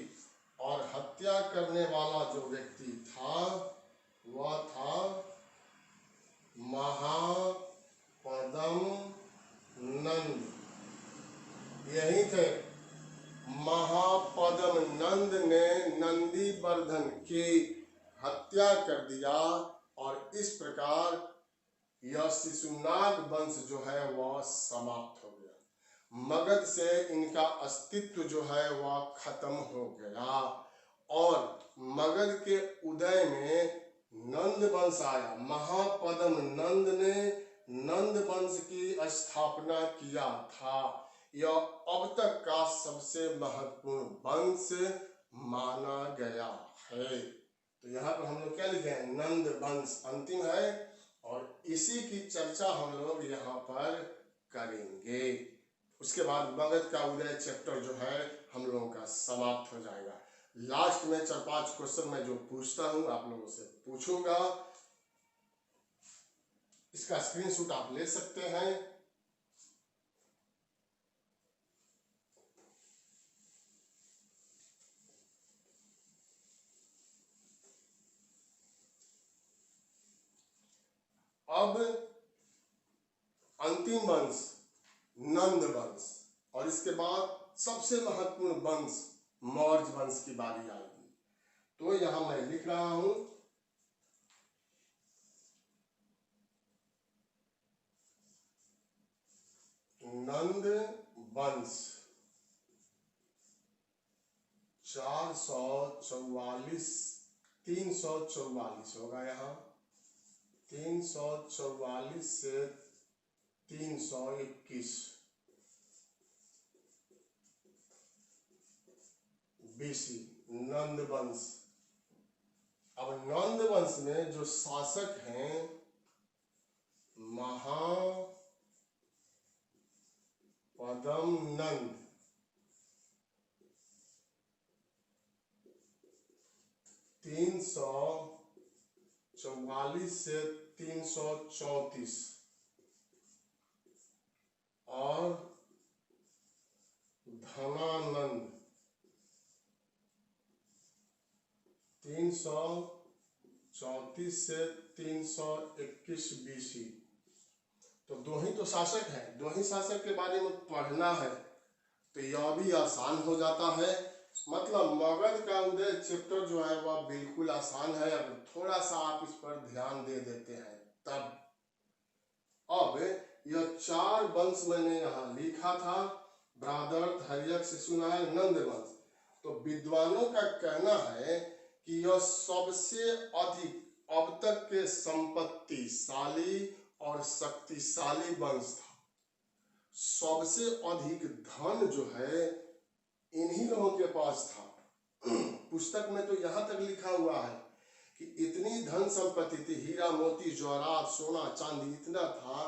और हत्या करने वाला जो व्यक्ति था वह था महापद्म नंद। यही थे। महापद्म नंद ने नंदीवर्धन की हत्या कर दिया, और इस प्रकार यह शिशुनाग वंश जो है वह समाप्त हो गया। मगध से इनका अस्तित्व जो है वह खत्म हो गया, और मगध के उदय में नंद वंश आया। महापद्म नंद ने नंद वंश की स्थापना किया था। यह अब तक का सबसे महत्वपूर्ण वंश माना गया है। तो यहाँ पर हम लोग क्या लिखे हैं? नंद वंश अंतिम है, और इसी की चर्चा हम लोग यहाँ पर करेंगे। उसके बाद मगध का उदय चैप्टर जो है हम लोगों का समाप्त हो जाएगा। लास्ट में 4-5 क्वेश्चन मैं जो पूछता हूँ आप लोगों से पूछूंगा, इसका स्क्रीनशॉट आप ले सकते हैं। अब अंतिम वंश नंद वंश, और इसके बाद सबसे महत्वपूर्ण वंश मौर्य वंश की बारी आएगी। तो यहां मैं लिख रहा हूं नंद वंश 444 344 होगा। यहाँ 344 से 321 बीसी नंद वंश। अब नंद वंश में जो शासक हैं महापद्म नंद, 344 से 334, और धनानंद 334 से 321 बीसी। तो दो ही तो शासक हैं, दो ही शासक के बारे में पढ़ना है, तो यह भी आसान हो जाता है। मतलब मगध का उदय चैप्टर जो है वह बिल्कुल आसान है, अगर थोड़ा सा आप इस पर ध्यान दे देते हैं तब। अब यह 4 वंश मैंने यहाँ लिखा था, ब्रादर्थ, हर्यक, शिशुनाग, नंद वंश। तो विद्वानों का कहना है कि यह सबसे अधिक अब तक के संपत्तिशाली और शक्तिशाली वंश था। सबसे अधिक धन जो है इन्हीं लोगों के पास था। पुस्तक में तो यहाँ तक लिखा हुआ है कि इतनी धन संपत्ति थी, हीरा मोती जवाहरात सोना चांदी इतना था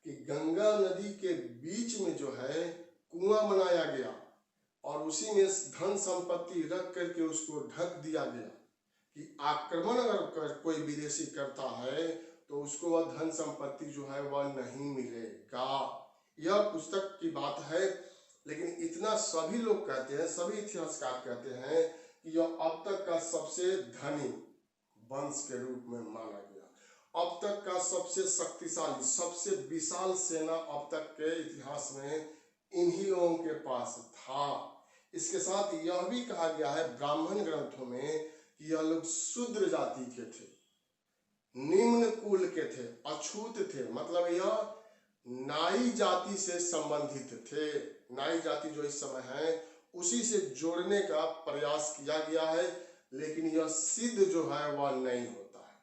कि गंगा नदी के बीच में जो है कुआं बनाया गया, और उसी में धन संपत्ति रख करके उसको ढक दिया गया कि आक्रमण अगर कोई विदेशी करता है तो उसको वह धन संपत्ति जो है वह नहीं मिलेगा। यह पुस्तक की बात है, लेकिन इतना सभी लोग कहते हैं, सभी इतिहासकार कहते हैं कि यह अब तक का सबसे धनी वंश के रूप में माना गया। अब तक का सबसे शक्तिशाली, सबसे विशाल सेना अब तक के इतिहास में इन्हीं लोगों के पास था। इसके साथ यह भी कहा गया है ब्राह्मण ग्रंथों में कि यह लोग शूद्र जाति के थे, निम्न कुल के थे, अछूत थे। मतलब यह नाई जाति से संबंधित थे। नाई जाति जो इस समय है उसी से जोड़ने का प्रयास किया गया है, लेकिन यह सिद्ध जो है वह नहीं होता है।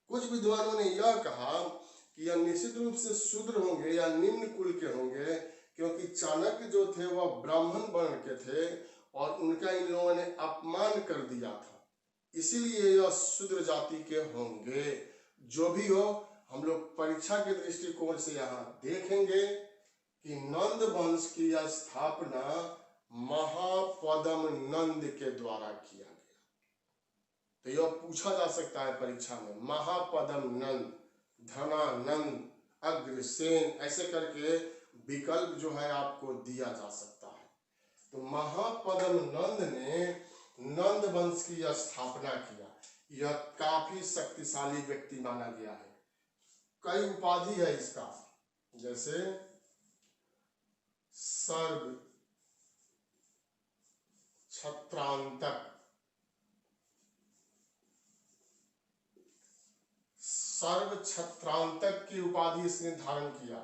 कुछ विद्वानों ने यह कहा कि यह निश्चित रूप से शूद्र होंगे या निम्न कुल के होंगे, क्योंकि चाणक्य जो थे वह ब्राह्मण वर्ण के थे और उनका इन लोगों ने अपमान कर दिया था, इसीलिए यह शूद्र जाति के होंगे। जो भी हो, हम लोग परीक्षा के दृष्टिकोण से यहाँ देखेंगे कि नंद वंश की यह स्थापना महापद्म नंद के द्वारा किया गया। तो यह पूछा जा सकता है परीक्षा में, महापद्म नंद, धनानंद, अग्रसेन, ऐसे करके विकल्प जो है आपको दिया जा सकता है। तो महापद्म नंद ने नंद वंश की यह स्थापना किया। यह काफी शक्तिशाली व्यक्ति माना गया है। कई उपाधि है इसका, जैसे सर्व छत्रांतक, सर्व छत्रांतक की उपाधि इसने धारण किया।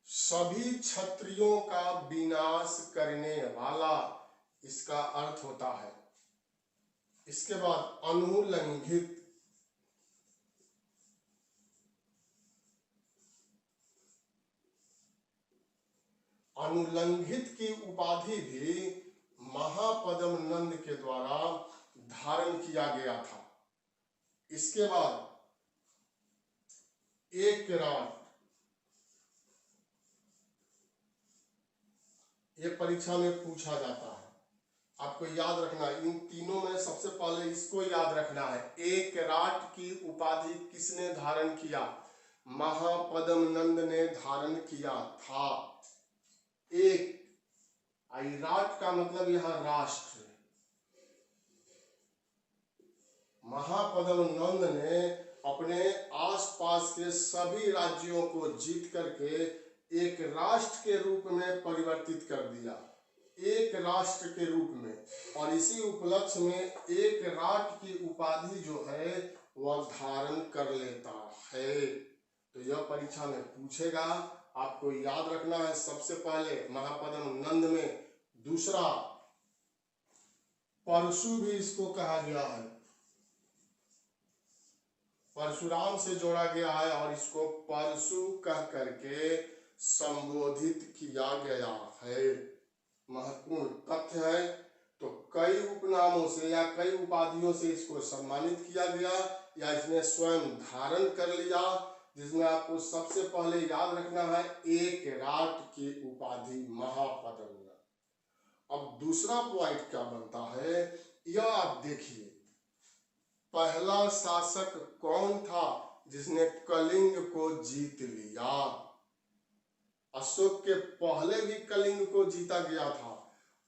सभी क्षत्रियों का विनाश करने वाला इसका अर्थ होता है। इसके बाद अनुलंघित, अनुलंघित की उपाधि भी महापद्म नंद के द्वारा धारण किया गया था। इसके बाद एक राट, ये परीक्षा में पूछा जाता है, आपको याद रखना है। इन तीनों में सबसे पहले इसको याद रखना है, एक राट की उपाधि किसने धारण किया? महापद्म नंद ने धारण किया था। एक राट का मतलब यह राष्ट्र। महापद्म नंद ने अपने आसपास के सभी राज्यों को जीत करके एक राष्ट्र के रूप में परिवर्तित कर दिया, एक राष्ट्र के रूप में, और इसी उपलक्ष्य में एक राट की उपाधि जो है वह धारण कर लेता है। तो यह परीक्षा में पूछेगा, आपको याद रखना है सबसे पहले महापद्म नंद में। दूसरा, परशु भी इसको कहा गया है, परशुराम से जोड़ा गया है और इसको परशु कह करके संबोधित किया गया है। महत्वपूर्ण तथ्य है। तो कई उपनामों से या कई उपाधियों से इसको सम्मानित किया गया या इसने स्वयं धारण कर लिया, जिसमें आपको सबसे पहले याद रखना है एक राट की उपाधि महापद्म नंद। अब दूसरा पॉइंट क्या बनता है, यह आप देखिए, पहला शासक कौन था जिसने कलिंग को जीत लिया? अशोक के पहले भी कलिंग को जीता गया था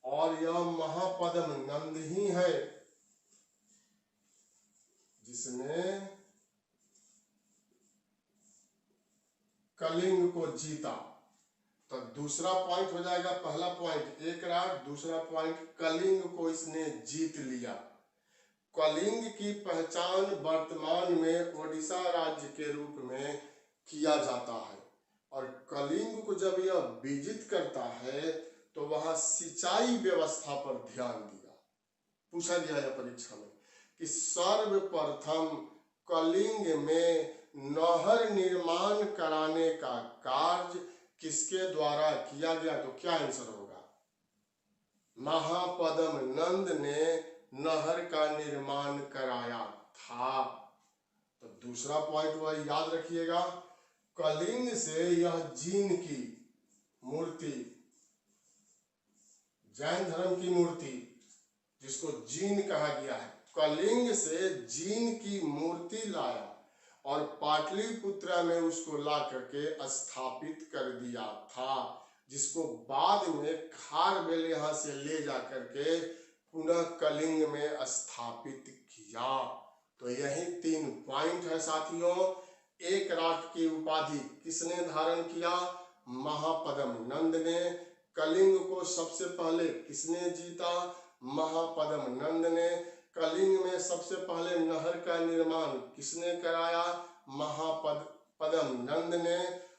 और यह महापद्म नंद ही है जिसने कलिंग को जीता। तो दूसरा पॉइंट हो जाएगा, पहला पॉइंट एक राट, दूसरा पॉइंट कलिंग को इसने जीत लिया। कलिंग की पहचान वर्तमान में ओडिशा राज्य के रूप में किया जाता है और कलिंग को जब यह विजित करता है तो वह सिंचाई व्यवस्था पर ध्यान दिया। पूछा गया है परीक्षा में कि सर्वप्रथम कलिंग में नहर निर्माण कराने का कार्य किसके द्वारा किया गया? तो क्या आंसर होगा? महापद्म नंद ने नहर का निर्माण कराया था। तो दूसरा पॉइंट वह याद रखिएगा, कलिंग से यह जीन की मूर्ति, जैन धर्म की मूर्ति जिसको जीन कहा गया है, कलिंग से जीन की मूर्ति लाया और पाटलिपुत्र में उसको ला करके स्थापित कर दिया था, जिसको बाद में खारवेल यहाँ से ले जा करके पुनः कलिंग में स्थापित किया। तो यही 3 पॉइंट है साथियों। एक राट की उपाधि किसने धारण किया? महापद्म नंद ने। कलिंग को सबसे पहले किसने जीता? महापद्म नंद ने। कलिंग में सबसे पहले नहर का निर्माण किसने कराया? महापद्म नंद ने।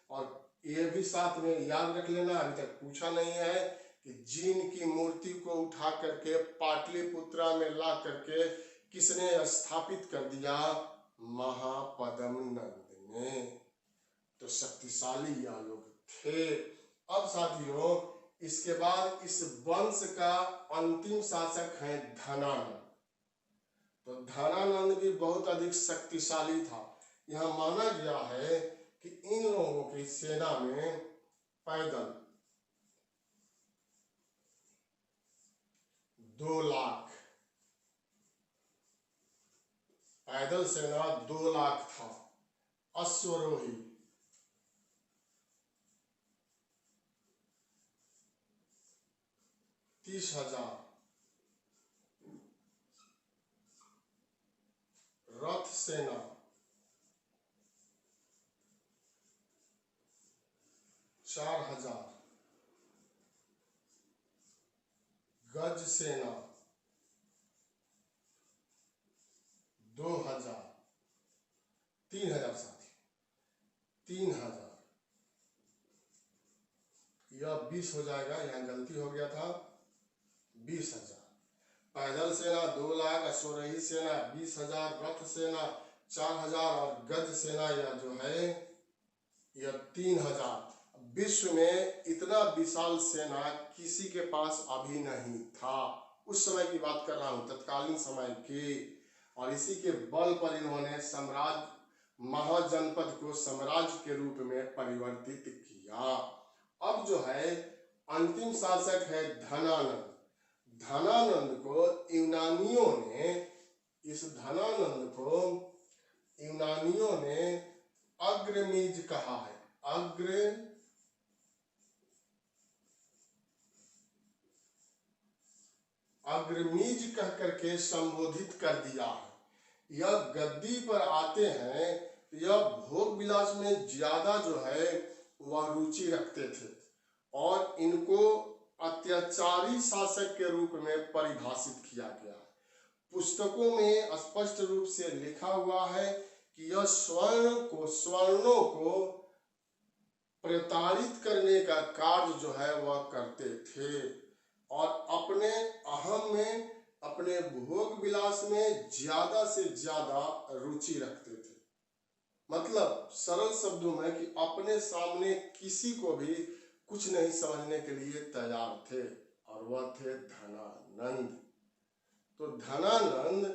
और ये भी साथ में याद रख लेना, अभी तक पूछा नहीं है कि जिन की मूर्ति को उठा करके पाटलिपुत्रा में ला करके किसने स्थापित कर दिया? महापद्म नंद ने। तो शक्तिशाली यह लोग थे। अब साथियों, इसके बाद इस वंश का अंतिम शासक है धनानंद। तो धनानंद भी बहुत अधिक शक्तिशाली था। यह माना गया है कि इन लोगों की सेना में पैदल 2 लाख, पैदल सेना 2 लाख था। अश्वरोही 30,000, रथ सेना 4,000, गज सेना 2,000, 3,000 साथी, 3,000। यह 20 हो जाएगा, यहाँ गलती हो गया था, 20,000। पैदल सेना 2 लाख, अश्वरोही सेना 20,000, रथ सेना 4,000 और गज सेना यह जो है यह 3,000। विश्व में इतना विशाल सेना किसी के पास अभी नहीं था। उस समय की बात कर रहा हूं, तत्कालीन समय की। और इसी के बल पर इन्होंने साम्राज्य, महाजनपद को साम्राज्य के रूप में परिवर्तित किया। अब जो है अंतिम शासक है धनानंद। धनानंद को यूनानियों ने, इस धनानंद को यूनानियों ने अग्रमीज कहा है। अग्रमीज कह करके संबोधित कर दिया है। यह गद्दी पर आते हैं, यह भोग विलास में ज्यादा जो है वह रुचि रखते थे और इनको अत्याचारी शासक के रूप में परिभाषित किया गया। पुस्तकों में स्पष्ट रूप से लिखा हुआ है कि यह स्वर्णों को प्रताड़ित करने का कार्य जो है वह करते थे और अपने अहम में, अपने भोग विलास में ज्यादा से ज्यादा रुचि रखते थे। मतलब सरल शब्दों में कि अपने सामने किसी को भी कुछ नहीं समझने के लिए तैयार थे, और वह थे धनानंद। तो धनानंद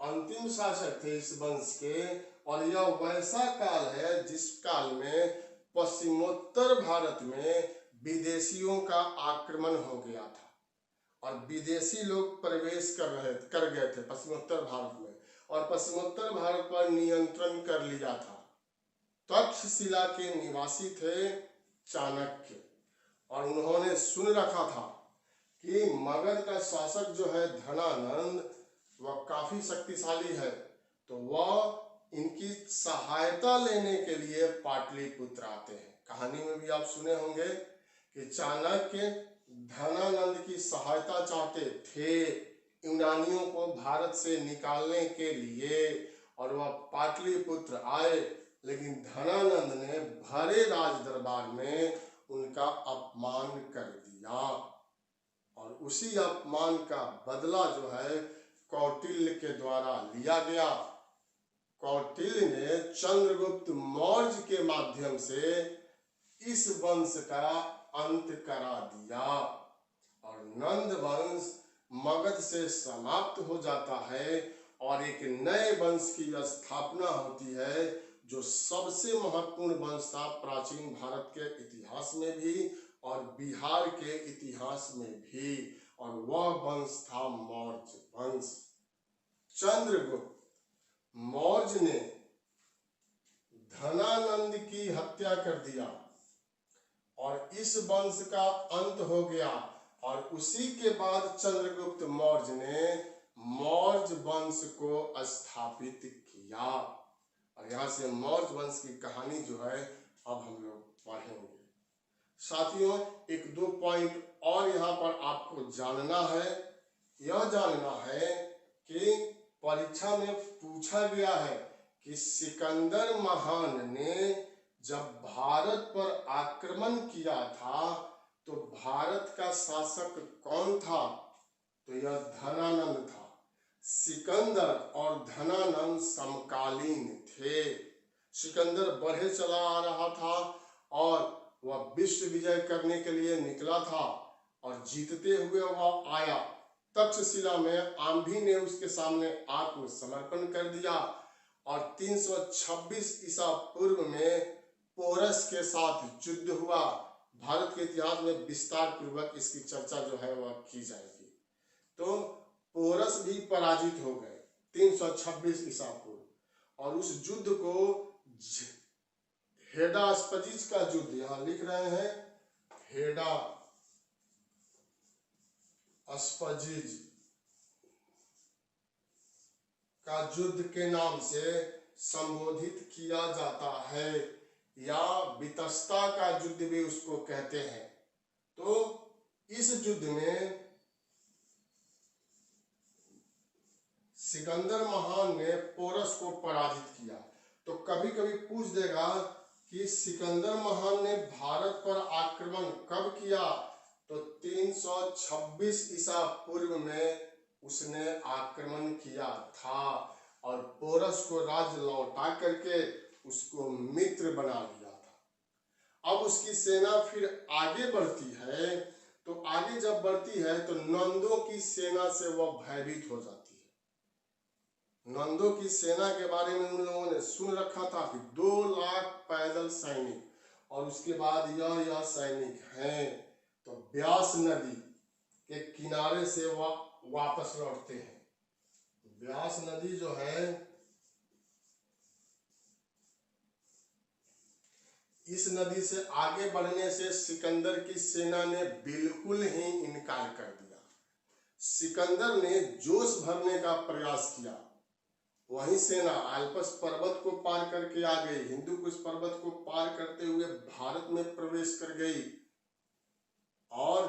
अंतिम शासक थे इस वंश के। और यह वैसा काल है जिस काल में पश्चिमोत्तर भारत में विदेशियों का आक्रमण हो गया था और विदेशी लोग प्रवेश कर गए थे पश्चिमोत्तर भारत में, और पश्चिमोत्तर भारत पर नियंत्रण कर लिया था। तक्षशिला के निवासी थे चाणक्य, और उन्होंने सुन रखा था कि मगध का शासक जो है धनानंद वह काफी शक्तिशाली है, तो वह इनकी सहायता लेने के लिए पाटलिपुत्र आते हैं। कहानी में भी आप सुने होंगे कि चाणक्य धनानंद की सहायता चाहते थे यूनानियों को भारत से निकालने के लिए, और वह पाटलिपुत्र आए, लेकिन धनानंद ने भरे राज दरबार में उनका अपमान कर दिया, और उसी अपमान का बदला जो है कौटिल्य के द्वारा लिया गया। कौटिल्य ने चंद्रगुप्त मौर्य के माध्यम से इस वंश का अंत करा दिया और नंद वंश मगध से समाप्त हो जाता है और एक नए वंश की स्थापना होती है जो सबसे महत्वपूर्ण वंश था प्राचीन भारत के इतिहास में भी और बिहार के इतिहास में भी, और वह वंश था मौर्य वंश। चंद्रगुप्त मौर्य ने धनानंद की हत्या कर दिया और इस वंश का अंत हो गया, और उसी के बाद चंद्रगुप्त मौर्य ने मौर्य वंश को स्थापित किया। और यहाँ से मौर्य वंश की कहानी जो है अब हम लोग पढ़ेंगे। साथियों, 1-2 पॉइंट और यहाँ पर आपको जानना है। यह जानना है कि परीक्षा में पूछा गया है कि सिकंदर महान ने जब भारत पर आक्रमण किया था तो भारत का शासक कौन था? तो यह धनानंद था। सिकंदर और धनानंद समकालीन थे। सिकंदर बढ़े चला आ रहा था और वह विश्व विजय करने के लिए निकला था और जीतते हुए वह आया। तक्षशिला में आम्भी ने उसके सामने आत्मसमर्पण कर दिया और 326 ईसा पूर्व में पोरस के साथ युद्ध हुआ। भारत के इतिहास में विस्तार पूर्वक इसकी चर्चा जो है वह की जाएगी। तो पोरस भी पराजित हो गए 326 ईसा पूर्व और उस युद्ध को हेडास्पजिस का युद्ध, यहां लिख रहे हैं हेडास्पजिस का युद्ध के नाम से संबोधित किया जाता है या वितस्ता का युद्ध भी उसको कहते हैं। तो इस युद्ध में सिकंदर महान ने पोरस को पराजित किया। तो कभी कभी पूछ देगा कि सिकंदर महान ने भारत पर आक्रमण कब किया? तो 326 ईसा पूर्व में उसने आक्रमण किया था और पोरस को राज्य लौटा करके उसको मित्र बना लिया था। अब उसकी सेना फिर आगे बढ़ती है, तो आगे जब बढ़ती है तो नंदों की सेना से वह भयभीत हो जाती है। नंदों की सेना के बारे में उन लोगों ने सुन रखा था कि 2 लाख पैदल सैनिक और उसके बाद यह सैनिक हैं। तो ब्यास नदी के किनारे से वह वापस लौटते हैं। ब्यास नदी जो है, इस नदी से आगे बढ़ने से सिकंदर की सेना ने बिल्कुल ही इनकार कर दिया। सिकंदर ने जोश भरने का प्रयास किया। वही सेना आल्पस पर्वत को पार करके आ गई, हिंदुकुश पर्वत को पार करते हुए भारत में प्रवेश कर गई और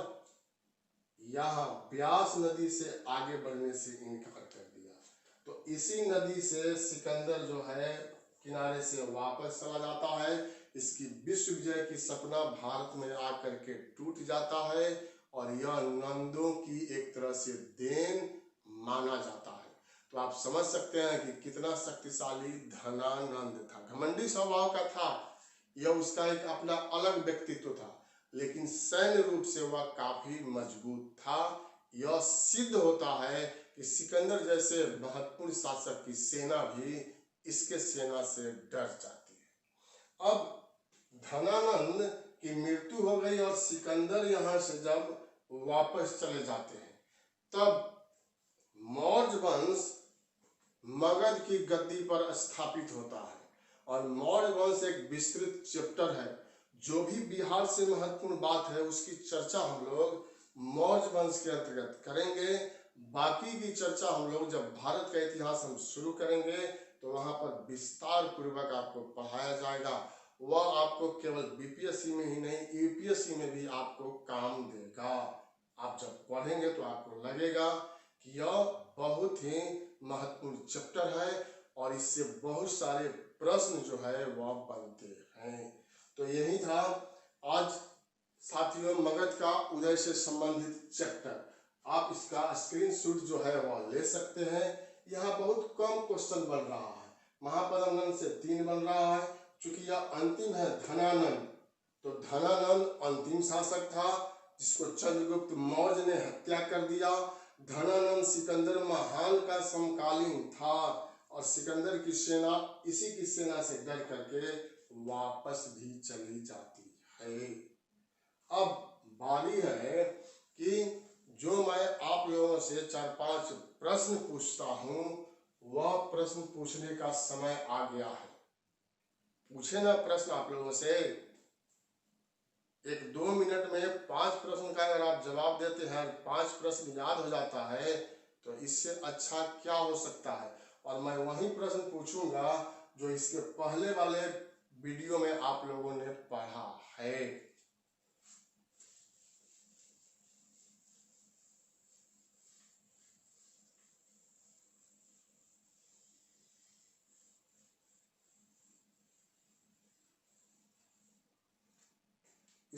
यहाँ ब्यास नदी से आगे बढ़ने से इनकार कर दिया। तो इसी नदी से सिकंदर जो है किनारे से वापस चला जाता है। इसकी विश्व विजय की सपना भारत में आकर के टूट जाता है और यह नंदों की एक तरह से देन माना जाता है। तो आप समझ सकते हैं कि कितना शक्तिशाली धनानंद था। घमंडी स्वभाव का था, यह उसका एक अपना अलग व्यक्तित्व था, लेकिन सैन्य रूप से वह काफी मजबूत था। यह सिद्ध होता है कि सिकंदर जैसे महत्वपूर्ण शासक की सेना भी इसके सेना से डर जाती है। अब धनानंद की मृत्यु हो गई और सिकंदर यहाँ से जब वापस चले जाते हैं तब मौर्य वंश मगध की गद्दी पर स्थापित होता है और मौर्य वंश एक विस्तृत चैप्टर है। जो भी बिहार से महत्वपूर्ण बात है उसकी चर्चा हम लोग मौर्य वंश के अंतर्गत करेंगे। बाकी की चर्चा हम लोग जब भारत का इतिहास हम शुरू करेंगे तो वहां पर विस्तार पूर्वक आपको पढ़ाया जाएगा। वह आपको केवल बीपीएससी में ही नहीं यूपीएससी में भी आपको काम देगा। आप जब पढ़ेंगे तो आपको लगेगा कि यह बहुत ही महत्वपूर्ण चैप्टर है और इससे बहुत सारे प्रश्न जो है वह बनते हैं। तो यही था आज साथियों मगध का उदय से संबंधित चैप्टर। आप इसका स्क्रीनशॉट जो है वह ले सकते हैं। यहाँ बहुत कम क्वेश्चन बन रहा है। महापद्म से 3 बन रहा है। चूंकि यह अंतिम है धनानंद, तो धनानंद अंतिम शासक था जिसको चंद्रगुप्त मौर्य ने हत्या कर दिया। धनानंद सिकंदर महान का समकालीन था और सिकंदर की सेना इसी की सेना से डर करके वापस भी चली जाती है। अब बारी है कि जो मैं आप लोगों से 4-5 प्रश्न पूछता हूं वह प्रश्न पूछने का समय आ गया है। पूछे ना प्रश्न आप लोगों से। 1-2 मिनट में 5 प्रश्न का अगर आप जवाब देते हैं, 5 प्रश्न याद हो जाता है तो इससे अच्छा क्या हो सकता है। और मैं वही प्रश्न पूछूंगा जो इसके पहले वाले वीडियो में आप लोगों ने पढ़ा है।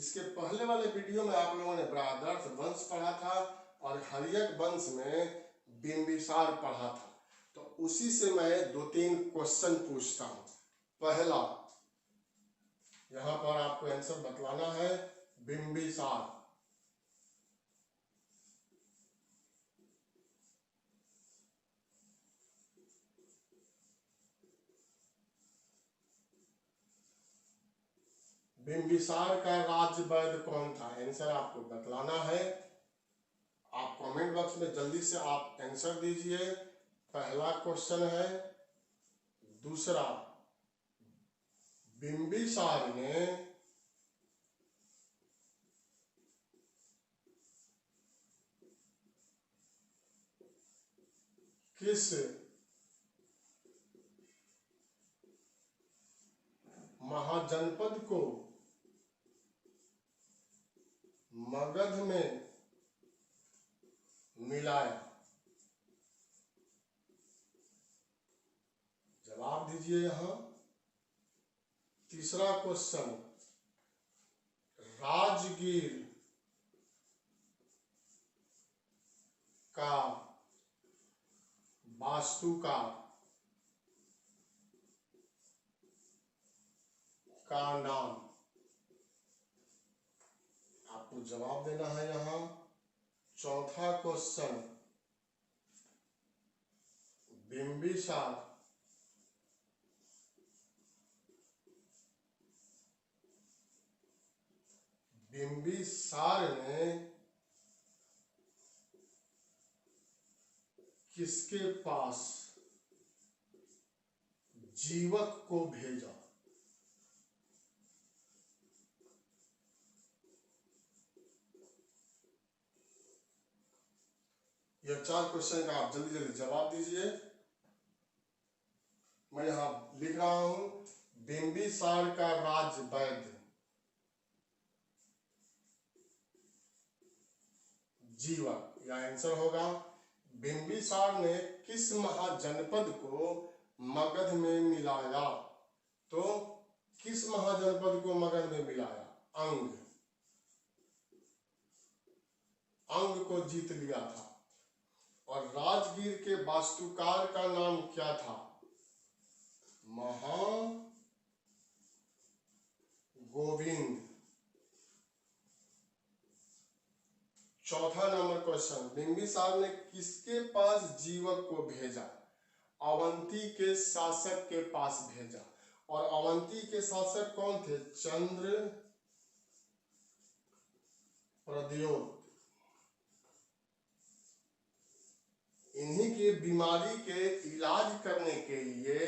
इसके पहले वाले वीडियो में आप लोगों ने बृहद्रथ वंश पढ़ा था और हर्यक वंश में बिंबिसार पढ़ा था। तो उसी से मैं 2-3 क्वेश्चन पूछता हूं। पहला, यहां पर आपको आंसर बतलाना है, बिंबिसार। बिंबिसार का राज्य वैद्य कौन था? आंसर आपको बतलाना है। आप कमेंट बॉक्स में जल्दी से आप आंसर दीजिए। पहला क्वेश्चन है। दूसरा, बिंबिसार ने किस महाजनपद को मगध में मिलाया? जवाब दीजिए यहां। तीसरा क्वेश्चन, राजगीर का वास्तुकार का नाम? आपको जवाब देना है यहां। चौथा क्वेश्चन, बिंबिसार ने किसके पास जीवक को भेजा? यह 4 क्वेश्चन का आप जल्दी जल्दी जवाब दीजिए। मैं यहां लिख रहा हूं, बिंबिसार का राज्य वैद्य जीवक, यह आंसर होगा। बिंबिसार ने किस महाजनपद को मगध में मिलाया? तो किस महाजनपद को मगध में मिलाया? अंग को जीत लिया था। और राजगीर के वास्तुकार का नाम क्या था? महागोविंद। चौथा नंबर क्वेश्चन, बिंबिसार ने किसके पास जीवक को भेजा? अवंती के शासक के पास भेजा। और अवंती के शासक कौन थे? चंद्र प्रद्योत। इन्हीं की बीमारी के इलाज करने के लिए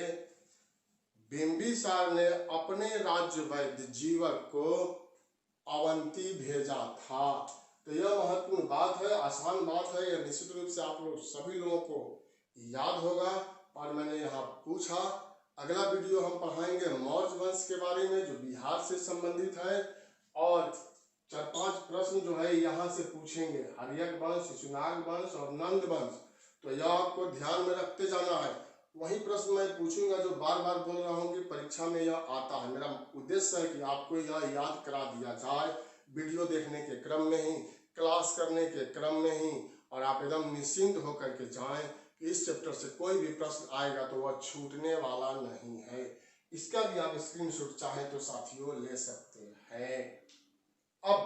बिंबिसार ने अपने राज्य वैद्य जीवक को अवंती भेजा था। तो यह महत्वपूर्ण बात है, आसान बात है, यह निश्चित रूप से आप लोग सभी लोगों को याद होगा। और मैंने यहाँ पूछा। अगला वीडियो हम पढ़ाएंगे मौर्य वंश के बारे में, जो बिहार से संबंधित है। और 4-5 प्रश्न जो है यहाँ से पूछेंगे, हर्यक वंश, शिशुनाग वंश और नंद वंश। तो यह आपको ध्यान में रखते जाना है। वही प्रश्न मैं पूछूंगा जो बार बार बोल रहा हूँ कि परीक्षा में यह आता है। मेरा उद्देश्य है कि आपको यह याद करा दिया जाए वीडियो देखने के क्रम में ही, क्लास करने के क्रम में ही, और आप एकदम निश्चिंत होकर के जाएं कि इस चैप्टर से कोई भी प्रश्न आएगा तो वह छूटने वाला नहीं है। इसका भी आप स्क्रीनशॉट चाहें तो साथियों ले सकते हैं। अब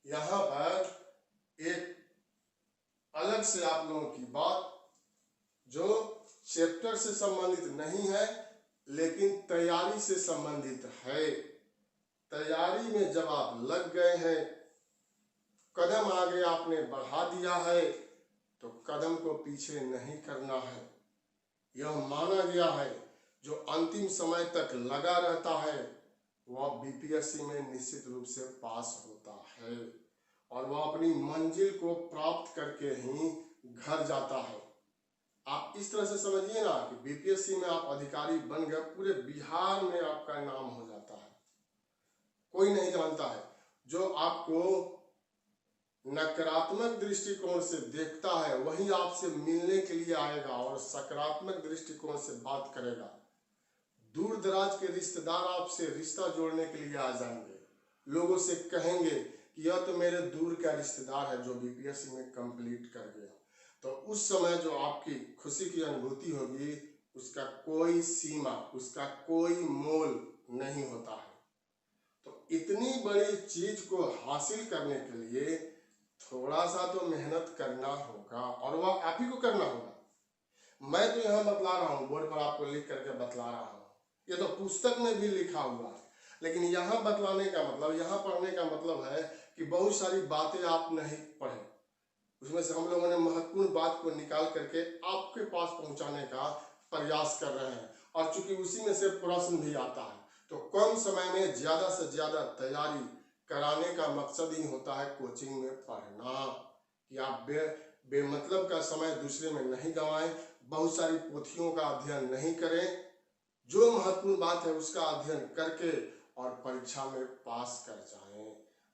यहाँ पर एक अलग से आप लोगों की बात, जो चैप्टर से संबंधित नहीं है लेकिन तैयारी से संबंधित है। तैयारी में जब आप लग गए हैं, कदम आगे आपने बढ़ा दिया है, तो कदम को पीछे नहीं करना है। यह माना गया है जो अंतिम समय तक लगा रहता है वह बीपीएससी में निश्चित रूप से पास होता है और वह अपनी मंजिल को प्राप्त करके ही घर जाता है। आप इस तरह से समझिए ना कि बीपीएससी में आप अधिकारी बन गए, पूरे बिहार में आपका नाम हो जाता है। कोई नहीं जानता है। जो आपको नकारात्मक दृष्टिकोण से देखता है वही आपसे मिलने के लिए आएगा और सकारात्मक दृष्टिकोण से बात करेगा। दूर दराज के रिश्तेदार आपसे रिश्ता जोड़ने के लिए आ जाएंगे लोगों से कहेंगे कि यह तो मेरे दूर का रिश्तेदार है जो बीपीएससी में कंप्लीट कर गया, तो उस समय जो आपकी खुशी की अनुभूति होगी उसका कोई सीमा, उसका कोई मोल नहीं होता है। तो इतनी बड़ी चीज को हासिल करने के लिए थोड़ा सा तो मेहनत करना होगा, और वह आप ही को करना होगा। मैं तो यहाँ बतला रहा हूँ, बोर्ड पर आपको लिख करके बतला रहा हूँ, ये तो पुस्तक में भी लिखा हुआ है, लेकिन यहाँ बतलाने का मतलब, यहाँ पढ़ने का मतलब है कि बहुत सारी बातें आप नहीं पढ़े, उसमें से हम लोगों ने महत्वपूर्ण बात को निकाल करके आपके पास पहुंचाने का प्रयास कर रहे हैं। और चूंकि उसी में से प्रश्न भी आता है, तो कम समय में ज्यादा से ज्यादा तैयारी कराने का मकसद ही होता है कोचिंग में पढ़ना, कि आप बेमतलब का समय दूसरे में नहीं गंवाएं, बहुत सारी पोथियों का अध्ययन नहीं करें, जो महत्वपूर्ण बात है उसका अध्ययन करके और परीक्षा में पास कर जाएं।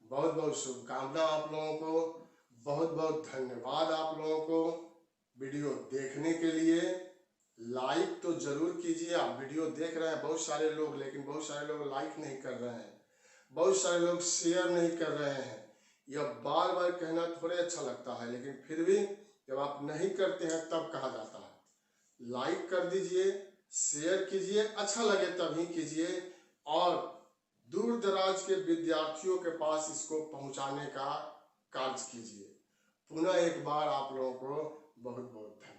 बहुत बहुत शुभकामना आप लोगों को, बहुत बहुत धन्यवाद आप लोगों को वीडियो देखने के लिए। लाइक तो जरूर कीजिए, आप वीडियो देख रहे हैं बहुत सारे लोग, लेकिन बहुत सारे लोग लाइक नहीं कर रहे हैं, बहुत सारे लोग शेयर नहीं कर रहे हैं। यह बार बार कहना थोड़े अच्छा लगता है, लेकिन फिर भी जब आप नहीं करते हैं तब कहा जाता है। लाइक कर दीजिए, शेयर कीजिए, अच्छा लगे तभी कीजिए, और दूर दराज के विद्यार्थियों के पास इसको पहुंचाने का कार्य कीजिए। पुनः एक बार आप लोगों को बहुत बहुत धन्यवाद।